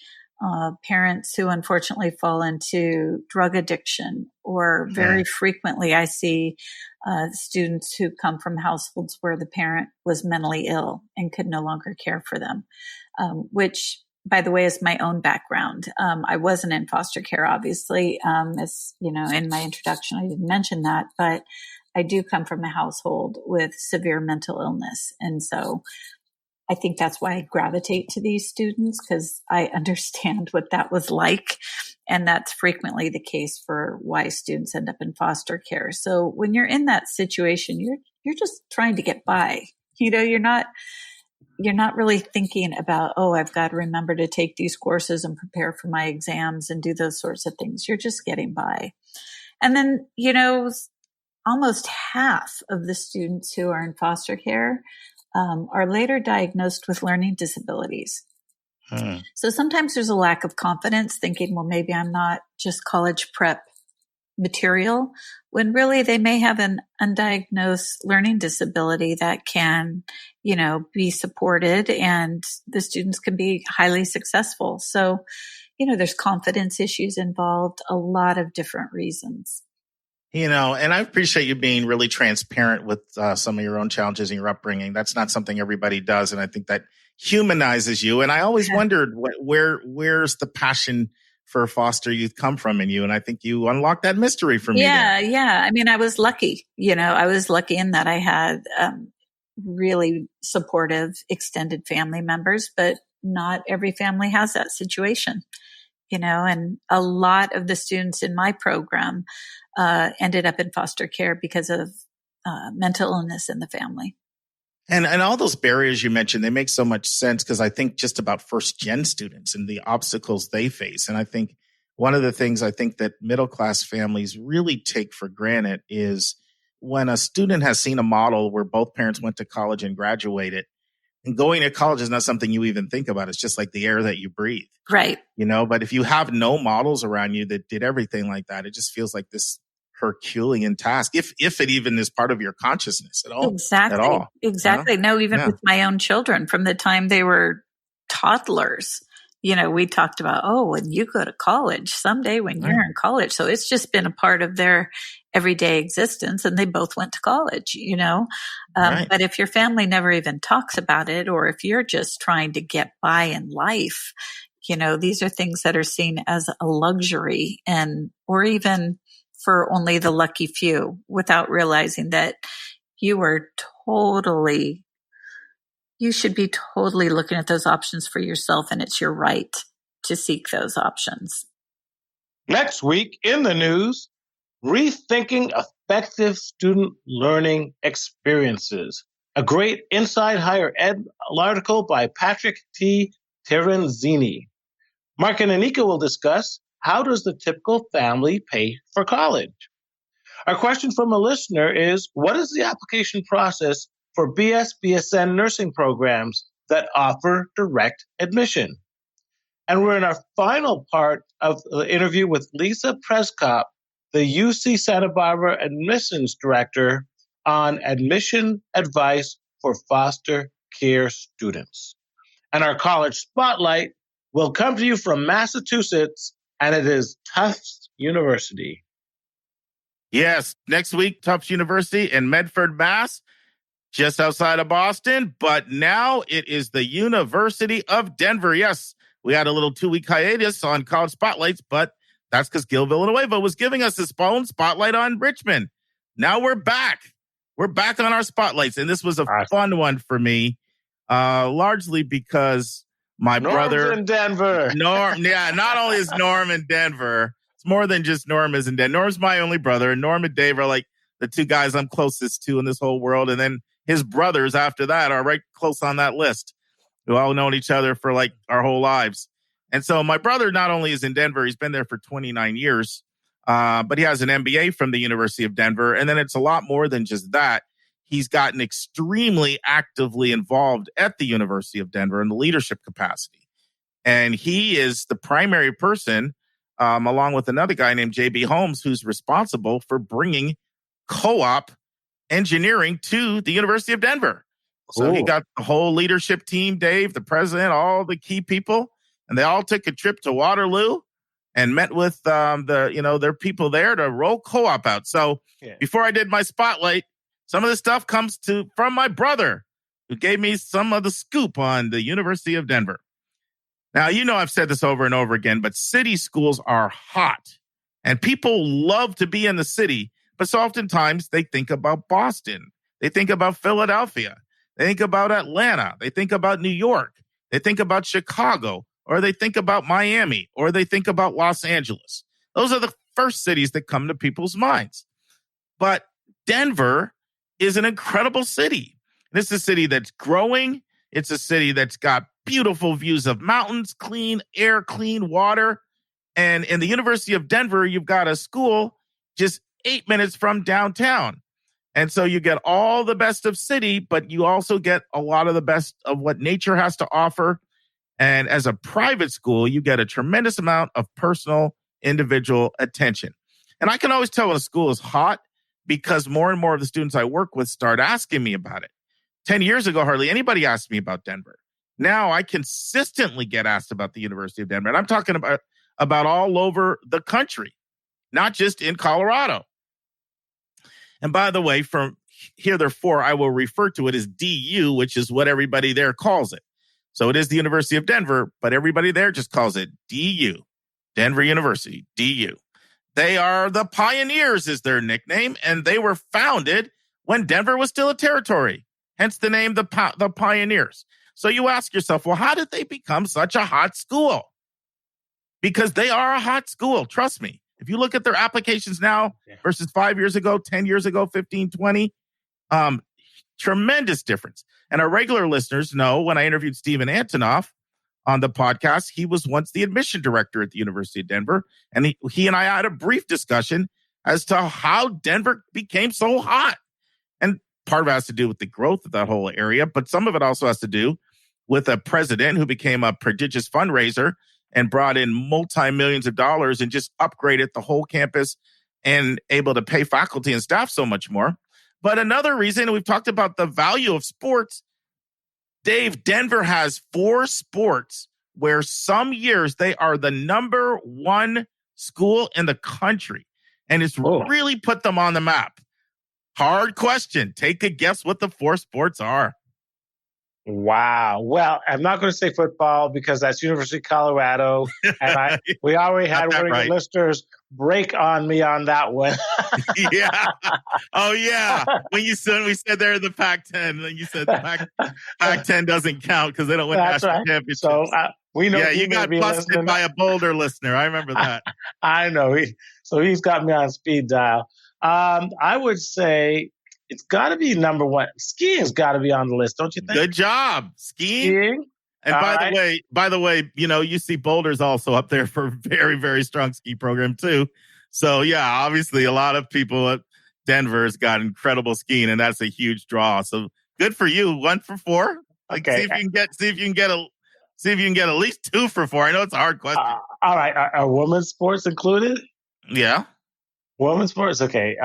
parents who unfortunately fall into drug addiction, or very frequently I see students who come from households where the parent was mentally ill and could no longer care for them, which, by the way, is my own background. I wasn't in foster care, obviously. As in my introduction, I didn't mention that, but I do come from a household with severe mental illness. And so I think that's why I gravitate to these students, because I understand what that was like. And that's frequently the case for why students end up in foster care. So when you're in that situation, you're just trying to get by. You're not really thinking about, I've got to remember to take these courses and prepare for my exams and do those sorts of things. You're just getting by. And then, almost half of the students who are in foster care are later diagnosed with learning disabilities. So sometimes there's a lack of confidence, thinking, well, maybe I'm not just college prep material, when really they may have an undiagnosed learning disability that can, be supported, and the students can be highly successful. So, there's confidence issues involved, a lot of different reasons. And I appreciate you being really transparent with some of your own challenges in your upbringing. That's not something everybody does. And I think that humanizes you. And I always wondered where's the passion for foster youth come from in you. And I think you unlocked that mystery for me. Yeah. I mean, I was lucky. I was lucky in that I had really supportive extended family members, but not every family has that situation. And a lot of the students in my program ended up in foster care because of mental illness in the family. And all those barriers you mentioned, they make so much sense, because I think just about first gen students and the obstacles they face. And I think one of the things I think that middle class families really take for granted is when a student has seen a model where both parents went to college and graduated. And going to college is not something you even think about. It's just like the air that you breathe. Right. But if you have no models around you that did everything like that, it just feels like this Herculean task, if it even is part of your consciousness at all. Exactly. No, even with my own children, from the time they were toddlers, we talked about, when you go to college someday, when you're in college. So it's just been a part of their everyday existence, and they both went to college, but if your family never even talks about it, or if you're just trying to get by in life, these are things that are seen as a luxury, or even for only the lucky few, without realizing that you should be totally looking at those options for yourself, and it's your right to seek those options. Next week in the news, rethinking effective student learning experiences. A great Inside Higher Ed article by Patrick T. Terenzini. Mark and Anika will discuss, how does the typical family pay for college? Our question from a listener is, what is the application process for BS/BSN nursing programs that offer direct admission? And we're in our final part of the interview with Lisa Przekop the UC Santa Barbara admissions director on admission advice for foster care students. And our college spotlight will come to you from Massachusetts, and it is Tufts University. Yes, next week, Tufts University in Medford, Mass., just outside of Boston. But now it is the University of Denver. Yes, we had a little 2-week hiatus on college spotlights, but that's because Gil Villanueva was giving us his own spotlight on Richmond. Now we're back. We're back on our spotlights, and this was a fun one for me, largely because my brother in Denver. Norm, yeah, not only is Norm in Denver, it's more than just Norm is in Denver. Norm's my only brother, and Norm and Dave are like the two guys I'm closest to in this whole world. And then his brothers after that are right close on that list, who all known each other for like our whole lives. And so my brother not only is in Denver, he's been there for 29 years, but he has an MBA from the University of Denver. And then it's a lot more than just that. He's gotten extremely actively involved at the University of Denver in the leadership capacity. And he is the primary person, along with another guy named J.B. Holmes, who's responsible for bringing co-op engineering to the University of Denver. Cool. So he got the whole leadership team, Dave, the president, all the key people, and they all took a trip to Waterloo and met with their people there to roll co-op out. So before I did my spotlight, some of this stuff comes from my brother, who gave me some of the scoop on the University of Denver. Now, I've said this over and over again, but city schools are hot, and people love to be in the city, but so oftentimes they think about Boston. They think about Philadelphia. They think about Atlanta. They think about New York. They think about Chicago, or they think about Miami, or they think about Los Angeles. Those are the first cities that come to people's minds. But Denver is an incredible city. This is a city that's growing. It's a city that's got beautiful views of mountains, clean air, clean water. And in the University of Denver, you've got a school just 8 minutes from downtown. And so you get all the best of city, but you also get a lot of the best of what nature has to offer. And as a private school, you get a tremendous amount of personal, individual attention. And I can always tell when a school is hot because more and more of the students I work with start asking me about it. 10 years ago, hardly anybody asked me about Denver. Now I consistently get asked about the University of Denver. And I'm talking about all over the country, not just in Colorado. And by the way, from heretofore, I will refer to it as DU, which is what everybody there calls it. So it is the University of Denver, but everybody there just calls it DU, Denver University, DU. They are the pioneers is their nickname, and they were founded when Denver was still a territory, hence the name, the Pioneers. So you ask yourself, well, how did they become such a hot school? Because they are a hot school. Trust me. If you look at their applications now versus 5 years ago, 10 years ago, 15, 20, tremendous difference. And our regular listeners know when I interviewed Stephen Antonoff on the podcast, he was once the admission director at the University of Denver. And he and I had a brief discussion as to how Denver became so hot. And part of it has to do with the growth of that whole area, but some of it also has to do with a president who became a prodigious fundraiser and brought in multi-millions of dollars and just upgraded the whole campus and able to pay faculty and staff so much more. But another reason, we've talked about the value of sports. Dave, Denver has 4 sports where some years they are the number 1 school in the country. And it's really put them on the map. Hard question. Take a guess what the 4 sports are. Wow. Well, I'm not going to say football because that's University of Colorado. And we already had one of the listeners break on me on that one. Yeah. Oh, yeah. When we said they're in the Pac-10, then you said the Pac-10 doesn't count because they don't win national championships. So we know. Yeah, you got busted by a Boulder listener. I remember that. I know. So he's got me on speed dial. I would say it's got to be number 1. Skiing's got to be on the list, don't you think? Good job. Skiing. And by the way, UC Boulder's also up there for a very, very strong ski program too. So yeah, obviously a lot of people at Denver has got incredible skiing, and that's a huge draw. So good for you. 1 for 4. Okay. See if you can get at least 2 for 4. I know it's a hard question. All right. Are women's sports included? Yeah. Women's sports, okay.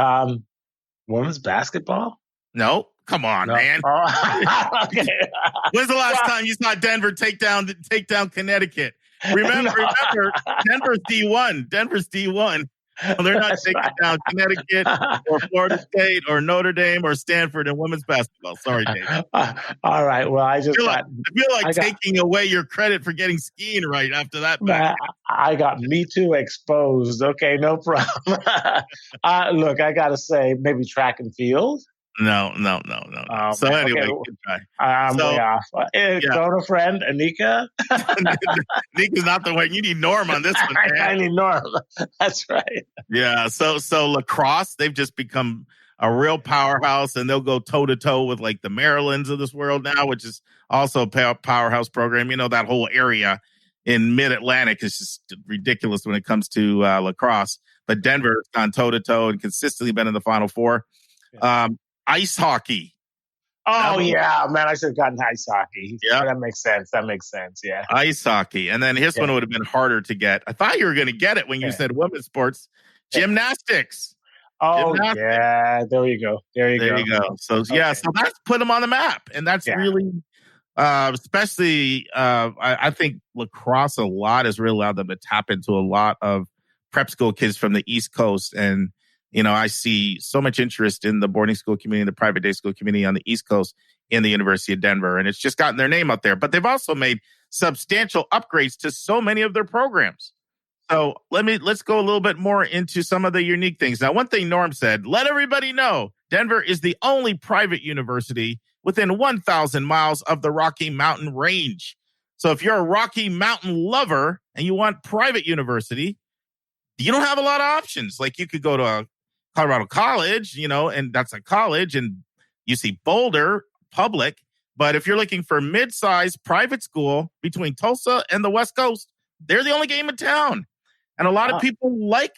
Women's basketball? No, come on, No. man. Oh, okay. When's the last time you saw Denver take down Connecticut? Remember, Denver's D1. Denver's D1. Well, they're not That's taking down Connecticut or Florida State or Notre Dame or Stanford in women's basketball. Sorry, Dave. All right. Well, I I feel like taking away your credit for getting skiing right after that. I got Me Too exposed. Okay, no problem. Look, I got to say, maybe track and field. No. So anyway, okay. good try. I'm way off. Phone a friend, Anika. Anika's not the one. You need Norm on this one, man. I need Norm. That's right. Yeah. So lacrosse, they've just become a real powerhouse, and they'll go toe to toe with like the Marylands of this world now, which is also a powerhouse program. You know, that whole area in Mid-Atlantic is just ridiculous when it comes to lacrosse. But Denver has gone toe to toe and consistently been in the Final Four. Ice hockey. Oh, yeah, man, I should have gotten ice hockey. Yeah. That makes sense, yeah. Ice hockey. And then his one would have been harder to get. I thought you were going to get it when you said women's sports. Gymnastics. Oh, yeah, there you go. There you go. So, so that's put them on the map. And that's really, especially, I think lacrosse a lot has really allowed them to tap into a lot of prep school kids from the East Coast. And you know, I see so much interest in the boarding school community, the private day school community on the East Coast in the University of Denver. And it's just gotten their name out there. But they've also made substantial upgrades to so many of their programs. So let's go a little bit more into some of the unique things. Now, one thing Norm said, let everybody know Denver is the only private university within 1,000 miles of the Rocky Mountain Range. So if you're a Rocky Mountain lover and you want private university, you don't have a lot of options. Like you could go to a Colorado College, you know, and that's a college, and you see Boulder public. But if you're looking for mid-sized private school between Tulsa and the West Coast, they're the only game in town. And a lot of people like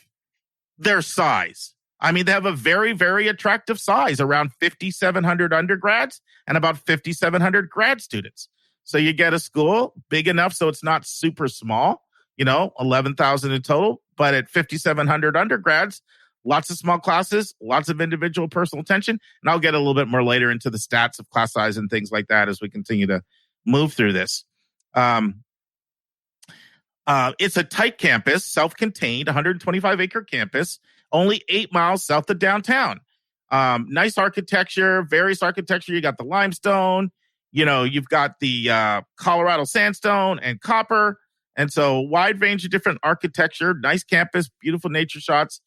their size. I mean, they have a very, very attractive size, around 5,700 undergrads and about 5,700 grad students. So you get a school big enough so it's not super small, you know, 11,000 in total, but at 5,700 undergrads, lots of small classes, lots of individual personal attention. And I'll get a little bit more later into the stats of class size and things like that as we continue to move through this. It's a tight campus, self-contained, 125-acre campus, only 8 miles south of downtown. Nice architecture, various architecture. You got the limestone, you know, you've got the Colorado sandstone and copper. And so wide range of different architecture, nice campus, beautiful nature shots.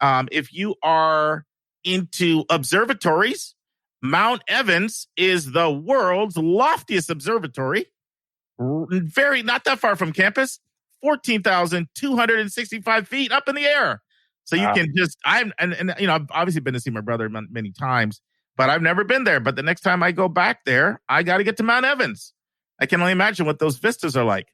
If you are into observatories, Mount Evans is the world's loftiest observatory. Not that far from campus, 14,265 feet up in the air. So you can just, I've obviously been to see my brother many times, but I've never been there. But the next time I go back there, I got to get to Mount Evans. I can only imagine what those vistas are like.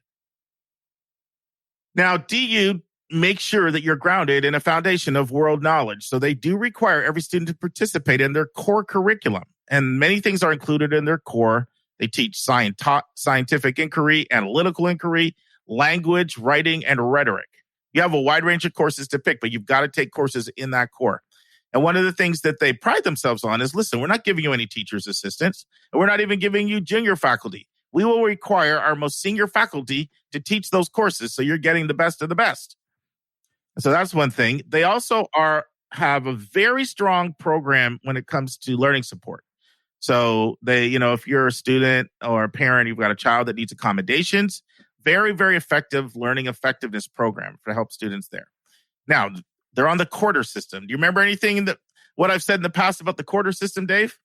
Now, DU make sure that you're grounded in a foundation of world knowledge. So they do require every student to participate in their core curriculum. And many things are included in their core. They teach scientific inquiry, analytical inquiry, language, writing, and rhetoric. You have a wide range of courses to pick, but you've got to take courses in that core. And one of the things that they pride themselves on is, listen, we're not giving you any teacher's assistants, and we're not even giving you junior faculty. We will require our most senior faculty to teach those courses, so you're getting the best of the best. So that's one thing. They also have a very strong program when it comes to learning support. So they, if you're a student or a parent, you've got a child that needs accommodations, very, very effective learning effectiveness program to help students there. Now, they're on the quarter system. Do you remember anything what I've said in the past about the quarter system, Dave?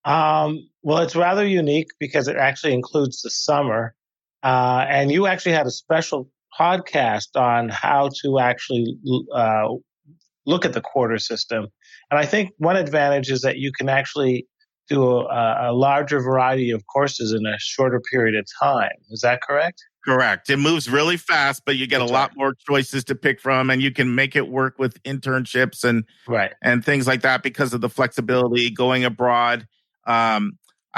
Well, it's rather unique because it actually includes the summer. And you actually had a special podcast on how to actually look at the quarter system. And I think one advantage is that you can actually do a larger variety of courses in a shorter period of time. Is that correct? Correct. It moves really fast, but you get a lot more choices to pick from, and you can make it work with internships and things like that because of the flexibility going abroad. I've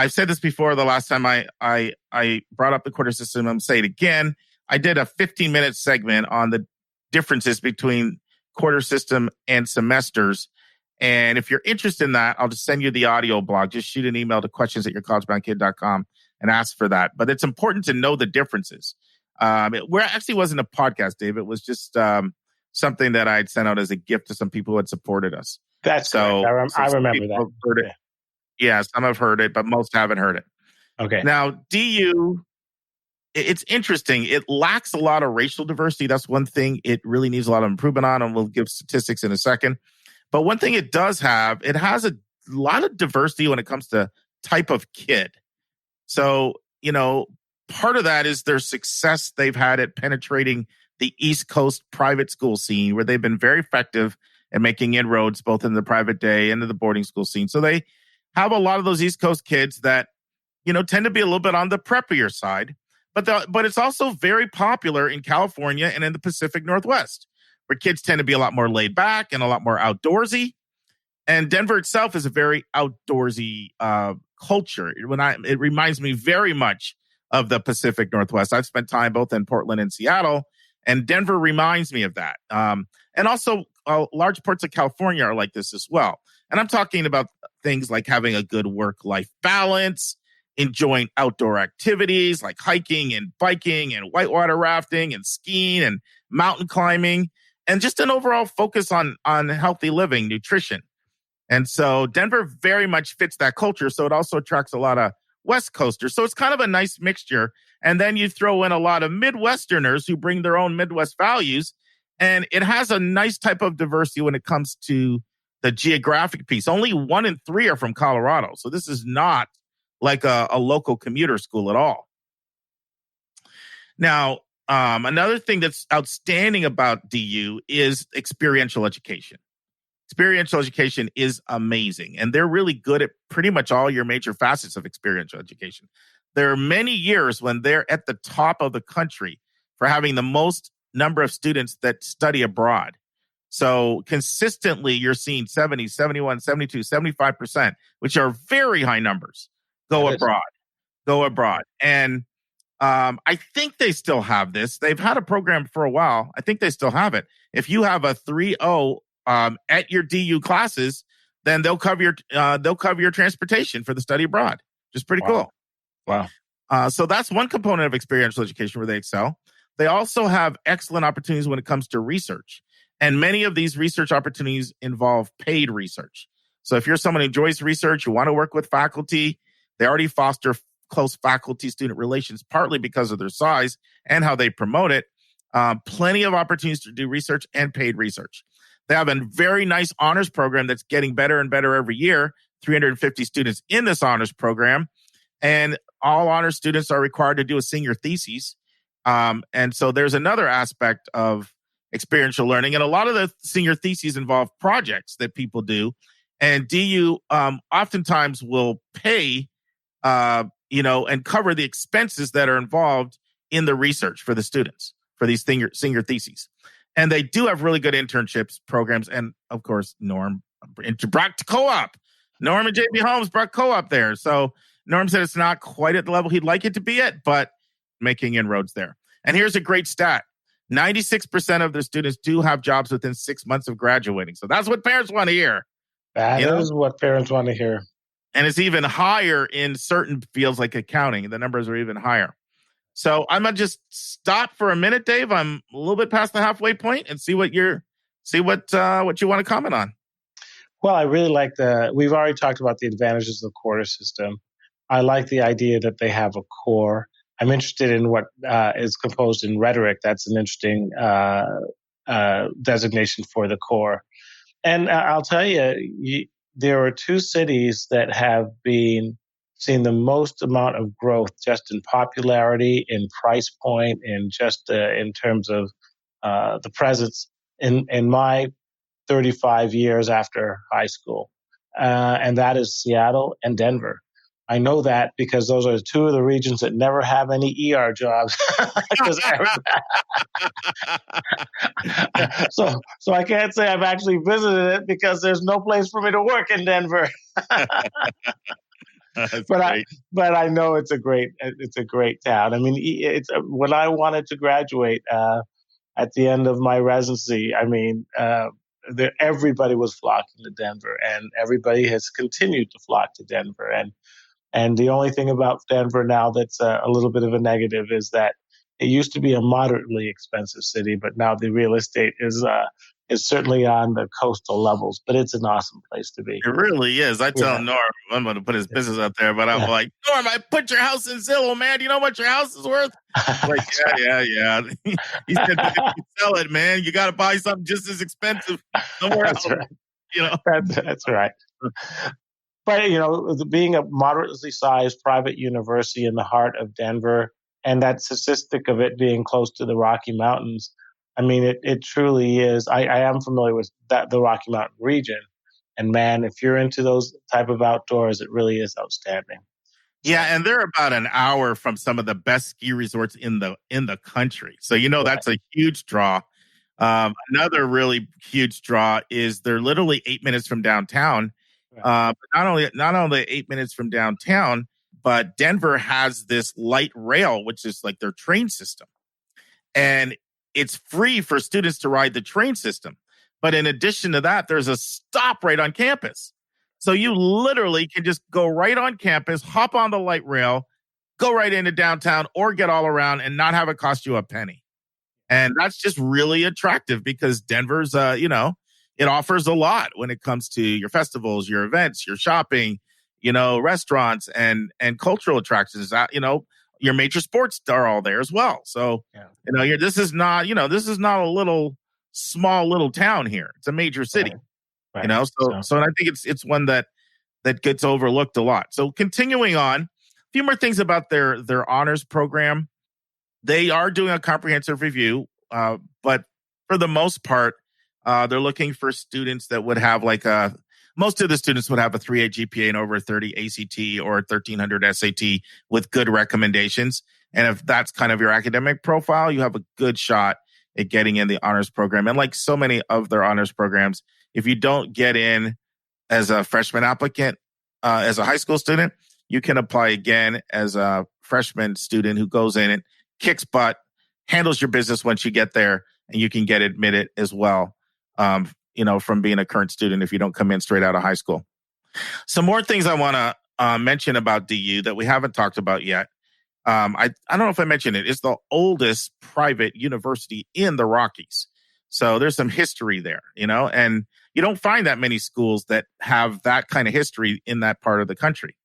said this before. The last time I brought up the quarter system, I'm saying it again. I did a 15-minute segment on the differences between quarter system and semesters. And if you're interested in that, I'll just send you the audio blog. Just shoot an email to questions@yourcollegeboundkid.com and ask for that. But it's important to know the differences. It actually wasn't a podcast, Dave. It was just something that I'd sent out as a gift to some people who had supported us. That's so. I remember that. Heard it. Yeah, some have heard it, but most haven't heard it. Okay. Now, DU, it's interesting. It lacks a lot of racial diversity. That's one thing it really needs a lot of improvement on, and we'll give statistics in a second. But one thing it does have, it has a lot of diversity when it comes to type of kid. So, part of that is their success they've had at penetrating the East Coast private school scene, where they've been very effective at making inroads both in the private day and in the boarding school scene. So they have a lot of those East Coast kids that, tend to be a little bit on the preppier side. But it's also very popular in California and in the Pacific Northwest, where kids tend to be a lot more laid back and a lot more outdoorsy. And Denver itself is a very outdoorsy culture. It reminds me very much of the Pacific Northwest. I've spent time both in Portland and Seattle, and Denver reminds me of that. And also, large parts of California are like this as well. And I'm talking about things like having a good work-life balance, enjoying outdoor activities like hiking and biking and whitewater rafting and skiing and mountain climbing, and just an overall focus on healthy living, nutrition. And so Denver very much fits that culture. So it also attracts a lot of West Coasters. So it's kind of a nice mixture. And then you throw in a lot of Midwesterners who bring their own Midwest values. And it has a nice type of diversity when it comes to the geographic piece. Only 1 in 3 are from Colorado. So this is not like a local commuter school at all. Now, another thing that's outstanding about DU is experiential education. Experiential education is amazing, and they're really good at pretty much all your major facets of experiential education. There are many years when they're at the top of the country for having the most number of students that study abroad. So consistently, you're seeing 70, 71, 72, 75%, which are very high numbers, go abroad. And I think they still have this. They've had a program for a while. I think they still have it. If you have a 3.0 at your DU classes, then they'll cover your transportation for the study abroad. Just pretty cool. Wow. So that's one component of experiential education where they excel. They also have excellent opportunities when it comes to research. And many of these research opportunities involve paid research. So if you're someone who enjoys research, you want to work with faculty, they already foster close faculty-student relations, partly because of their size and how they promote it. Plenty of opportunities to do research and paid research. They have a very nice honors program that's getting better and better every year, 350 students in this honors program. And all honors students are required to do a senior thesis. And so there's another aspect of experiential learning. And a lot of the senior theses involve projects that people do. And DU oftentimes will pay, and cover the expenses that are involved in the research for the students for these senior theses. And they do have really good internships programs. And of course, Norm brought co-op. Norm and JB Holmes brought co-op there. So Norm said it's not quite at the level he'd like it to be at, but making inroads there. And here's a great stat. 96% of their students do have jobs within 6 months of graduating. So that's what parents want to hear. That is what parents want to hear. And it's even higher in certain fields like accounting. The numbers are even higher. So I'm going to just stop for a minute, Dave. I'm a little bit past the halfway point and see what you want to comment on. Well, I really like we've already talked about the advantages of the quarter system. I like the idea that they have a core. I'm interested in what is composed in rhetoric. That's an interesting designation for the core. And I'll tell you, there are 2 cities that have been seeing the most amount of growth just in popularity, in price point, and just in terms of the presence in my 35 years after high school. And that is Seattle and Denver. I know that because those are 2 of the regions that never have any ER jobs. So I can't say I've actually visited it because there's no place for me to work in Denver. But I know it's a great town. I mean, it's when I wanted to graduate, at the end of my residency. I mean, everybody was flocking to Denver, and everybody has continued to flock to Denver. And the only thing about Denver now that's a little bit of a negative is that it used to be a moderately expensive city, but now the real estate is certainly on the coastal levels. But it's an awesome place to be. It really is. I tell Norm I'm going to put his business up there, but I'm like, Norm, I put your house in Zillow, man. Do you know what your house is worth? Like, yeah. He said, if you sell it, man, you got to buy something just as expensive somewhere else. Right. You know, that's right. But, you know, being a moderately sized private university in the heart of Denver, and that statistic of it being close to the Rocky Mountains, I mean, it truly is. I am familiar with the Rocky Mountain region. And man, if you're into those type of outdoors, it really is outstanding. Yeah, and they're about an hour from some of the best ski resorts in the country. So, you know, that's a huge draw. Another really huge draw is they're literally 8 minutes from downtown. But not only 8 minutes from downtown, but Denver has this light rail, which is like their train system. And it's free for students to ride the train system. But in addition to that, there's a stop right on campus. So you literally can just go right on campus, hop on the light rail, go right into downtown or get all around and not have it cost you a penny. And that's just really attractive because Denver's, it offers a lot when it comes to your festivals, your events, your shopping, restaurants and cultural attractions. Your major sports are all there as well. So, this is not a small little town here. It's a major city. Right. So I think it's one that gets overlooked a lot. So continuing on, a few more things about their honors program. They are doing a comprehensive review, but for the most part, they're looking for students that would have most of the students would have a 3.8 GPA and over 30 ACT or 1,300 SAT with good recommendations. And if that's kind of your academic profile, you have a good shot at getting in the honors program. And like so many of their honors programs, if you don't get in as a freshman applicant, as a high school student, you can apply again as a freshman student who goes in and kicks butt, handles your business once you get there, and you can get admitted as well. From being a current student if you don't come in straight out of high school. Some more things I want to mention about DU that we haven't talked about yet. I don't know if I mentioned it. It's the oldest private university in the Rockies. So there's some history there, and you don't find that many schools that have that kind of history in that part of the country.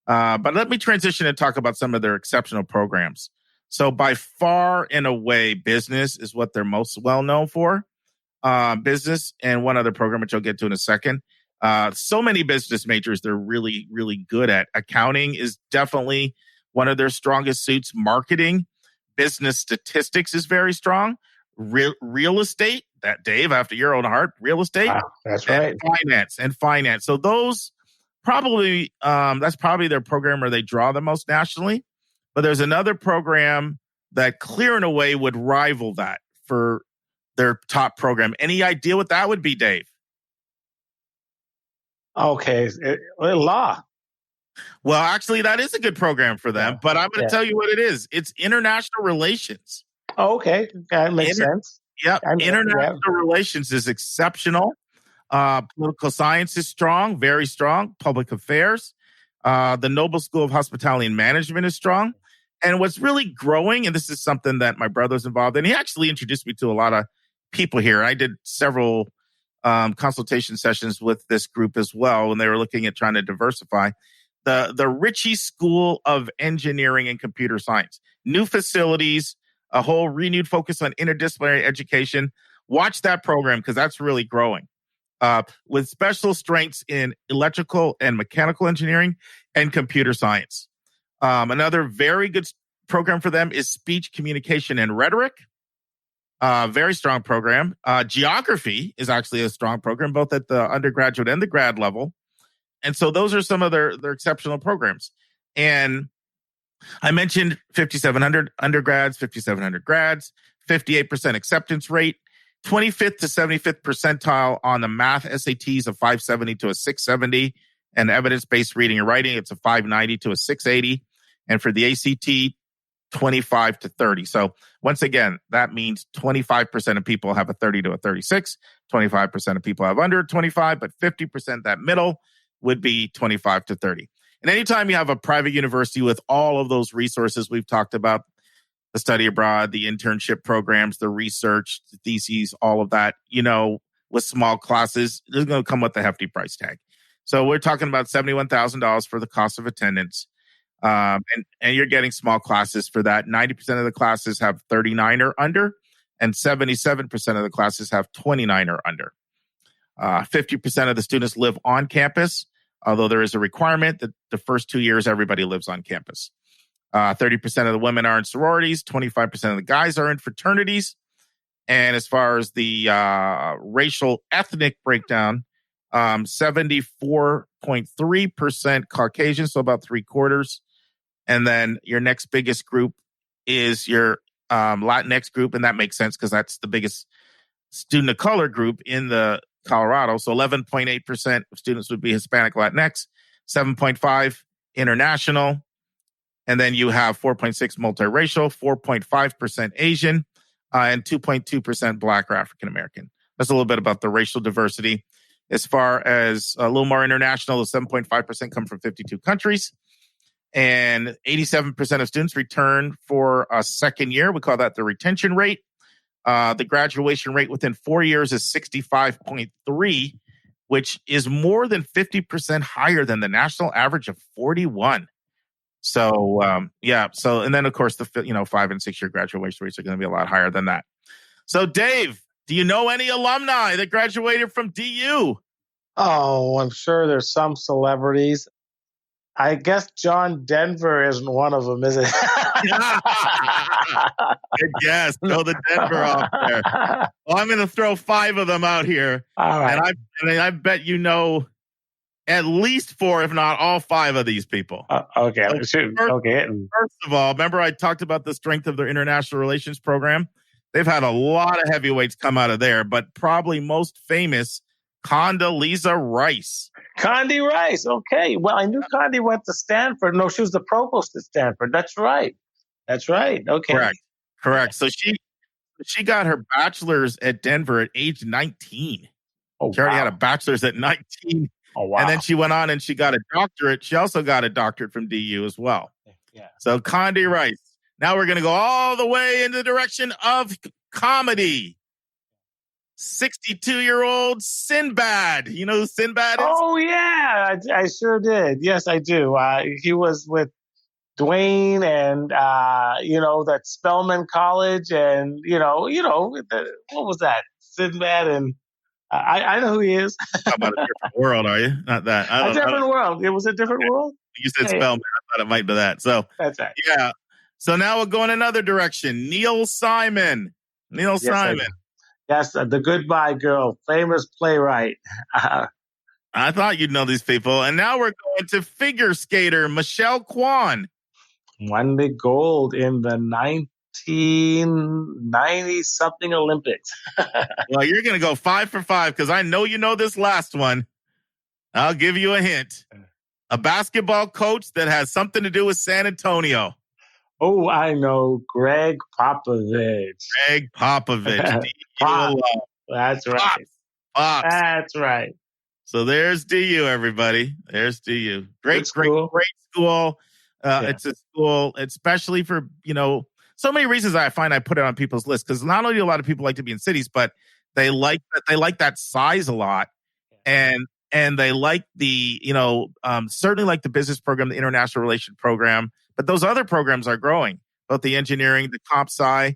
But let me transition and talk about some of their exceptional programs. So by far and away, business is what they're most well known for. Business and one other program, which I'll get to in a second. So many business majors they're really, really good at. Accounting is definitely one of their strongest suits. Marketing, business statistics is very strong. Real estate, that Dave, after your own heart, real estate. Wow, that's right. And finance. So those probably, that's probably their program where they draw the most nationally. But there's another program that clear and away would rival that for their top program. Any idea what that would be, Dave? Okay. Law. Well, actually, that is a good program for them, but I'm going to tell you what it is. It's international relations. Oh, okay. That makes sense. Yeah. International relations is exceptional. Political science is strong, very strong. Public affairs. The Noble School of Hospitality and Management is strong. And what's really growing, and this is something that my brother's involved in, he actually introduced me to a lot of people here. I did several consultation sessions with this group as well when they were looking at trying to diversify. The Ritchie School of Engineering and Computer Science. New facilities, a whole renewed focus on interdisciplinary education. Watch that program because that's really growing. With special strengths in electrical and mechanical engineering and computer science. Another very good program for them is speech, communication, and rhetoric. Very strong program. Geography is actually a strong program, both at the undergraduate and the grad level. And so those are some of their exceptional programs. And I mentioned 5,700 undergrads, 5,700 grads, 58% acceptance rate, 25th to 75th percentile on the math SATs, of 570 to a 670, and evidence-based reading and writing, it's a 590 to a 680. And for the ACT, 25 to 30. So once again, that means 25% of people have a 30 to a 36, 25% of people have under 25, but 50% that middle would be 25 to 30. And anytime you have a private university with all of those resources we've talked about, the study abroad, the internship programs, the research, the theses, all of that, with small classes, it's going to come with a hefty price tag. So we're talking about $71,000 for the cost of attendance. And you're getting small classes for that. 90% of the classes have 39 or under, and 77% of the classes have 29 or under. 50% of the students live on campus, although there is a requirement that the first 2 years, everybody lives on campus. 30% of the women are in sororities. 25% of the guys are in fraternities. And as far as the racial ethnic breakdown, 74.3% Caucasian, so about 3/4. And then your next biggest group is your Latinx group. And that makes sense because that's the biggest student of color group in the Colorado. So 11.8% of students would be Hispanic Latinx, 7.5% international. And then you have 4.6% multiracial, 4.5% Asian, and 2.2% Black or African American. That's a little bit about the racial diversity. As far as a little more international, the 7.5% come from 52 countries. And 87% of students return for a second year. We call that the retention rate. The graduation rate within 4 years is 65.3%, which is more than 50% higher than the national average of 41%. So, and then, of course, the 5 and 6 year graduation rates are going to be a lot higher than that. So, Dave, do you know any alumni that graduated from DU? Oh, I'm sure there's some celebrities. I guess John Denver isn't one of them, is it? Good guess. Throw the Denver off there. Well, I'm going to throw 5 of them out here. All right. And I bet you know at least 4, if not all 5 of these people. Okay. So first of all, remember I talked about the strength of their international relations program? They've had a lot of heavyweights come out of there, but probably most famous, Condoleezza Rice. Condi Rice. Okay. Well, I knew Condi went to Stanford. No, she was the provost at Stanford. That's right. Okay. Correct. So she got her bachelor's at Denver at age 19. Oh, she already had a bachelor's at 19. Oh, wow. And then she went on and she got a doctorate. She also got a doctorate from DU as well. Yeah. So Condi Rice. Now we're going to go all the way in the direction of comedy. 62-year-old Sinbad. You know who Sinbad is? Oh, yeah. I sure did. Yes, I do. He was with Dwayne and, that Spelman College and, what was that? Sinbad and I know who he is. How about a different world, are you? Not that. A different world. It was a different world? You said Spelman. I thought it might be that. So that's right. Yeah. So now we'll go in another direction. Neil Simon. Simon. Yes, the Goodbye Girl, famous playwright. I thought you'd know these people. And now we're going to figure skater Michelle Kwan. Won the gold in the 1990-something Olympics. Well, you're going to go 5 for 5 because I know you know this last one. I'll give you a hint. A basketball coach that has something to do with San Antonio. Oh, I know. Greg Popovich. That's right. Pops. That's right. So there's DU, everybody. There's DU. Great school. It's a school, especially for, so many reasons I find I put it on people's list because not only do a lot of people like to be in cities, but they like that size a lot. And they like the, certainly like the business program, the international relation program. But those other programs are growing, both the engineering, the comp sci,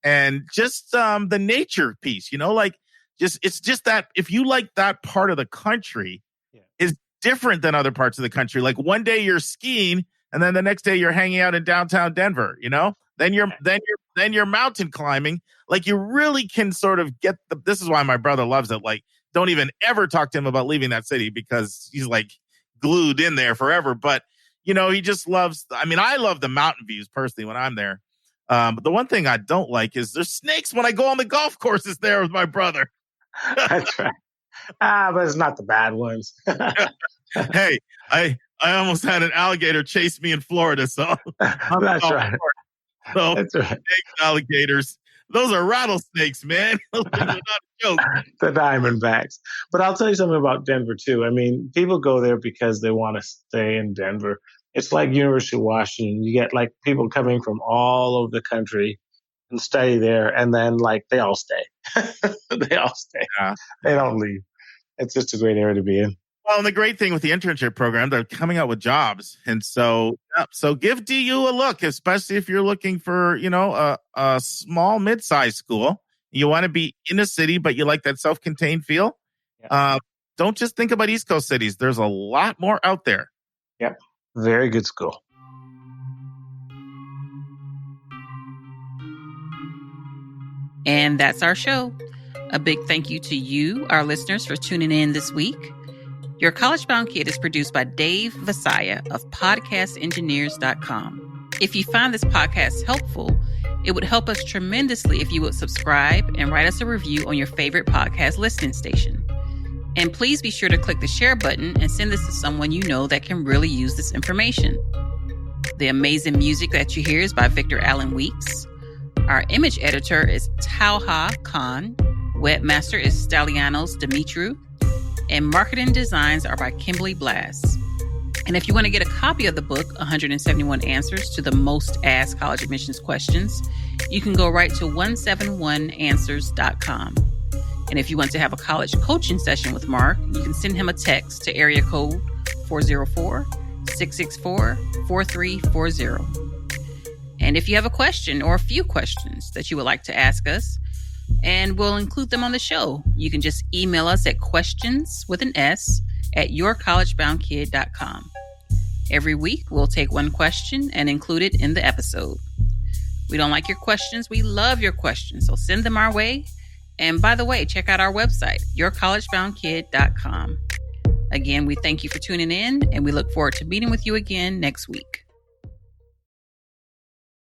and just the nature piece, it's just that if you like that part of the country is different than other parts of the country. Like one day you're skiing and then the next day you're hanging out in downtown Denver, then you're mountain climbing. Like you really can sort of get this is why my brother loves it. Like don't even ever talk to him about leaving that city because he's like glued in there forever. But he just loves, I love the mountain views personally when I'm there. But the one thing I don't like is there's snakes when I go on the golf courses there with my brother. That's right. But it's not the bad ones. Hey, I almost had an alligator chase me in Florida. So that's right. So, That's right. snakes, alligators, those are rattlesnakes, man. Those are not a joke. The Diamondbacks. But I'll tell you something about Denver, too. I mean, people go there because they want to stay in Denver. It's like University of Washington. You get like people coming from all over the country and study there, and then like they all stay. They all stay. Yeah. They don't leave. It's just a great area to be in. Well, and the great thing with the internship program, they're coming out with jobs. And so give DU a look, especially if you're looking for, a small, mid-sized school. You want to be in a city, but you like that self-contained feel. Yeah. Don't just think about East Coast cities. There's a lot more out there. Yep. Very good school. And that's our show. A big thank you to you, our listeners, for tuning in this week. Your College Bound Kid is produced by Dave Vasaya of podcastengineers.com. If you find this podcast helpful, it would help us tremendously if you would subscribe and write us a review on your favorite podcast listening station. And please be sure to click the share button and send this to someone you know that can really use this information. The amazing music that you hear is by Victor Allen Weeks. Our image editor is Tauha Khan. Webmaster is Stalianos Dimitru. And marketing designs are by Kimberly Blass. And if you want to get a copy of the book, 171 Answers to the Most Asked College Admissions Questions, you can go right to 171answers.com. And if you want to have a college coaching session with Mark, you can send him a text to area code 404-664-4340. And if you have a question or a few questions that you would like to ask us, and we'll include them on the show, you can just email us at questions@yourcollegeboundkid.com. Every week, we'll take one question and include it in the episode. We don't like your questions. We love your questions. So send them our way. And by the way, check out our website, yourcollegeboundkid.com. Again, we thank you for tuning in, and we look forward to meeting with you again next week.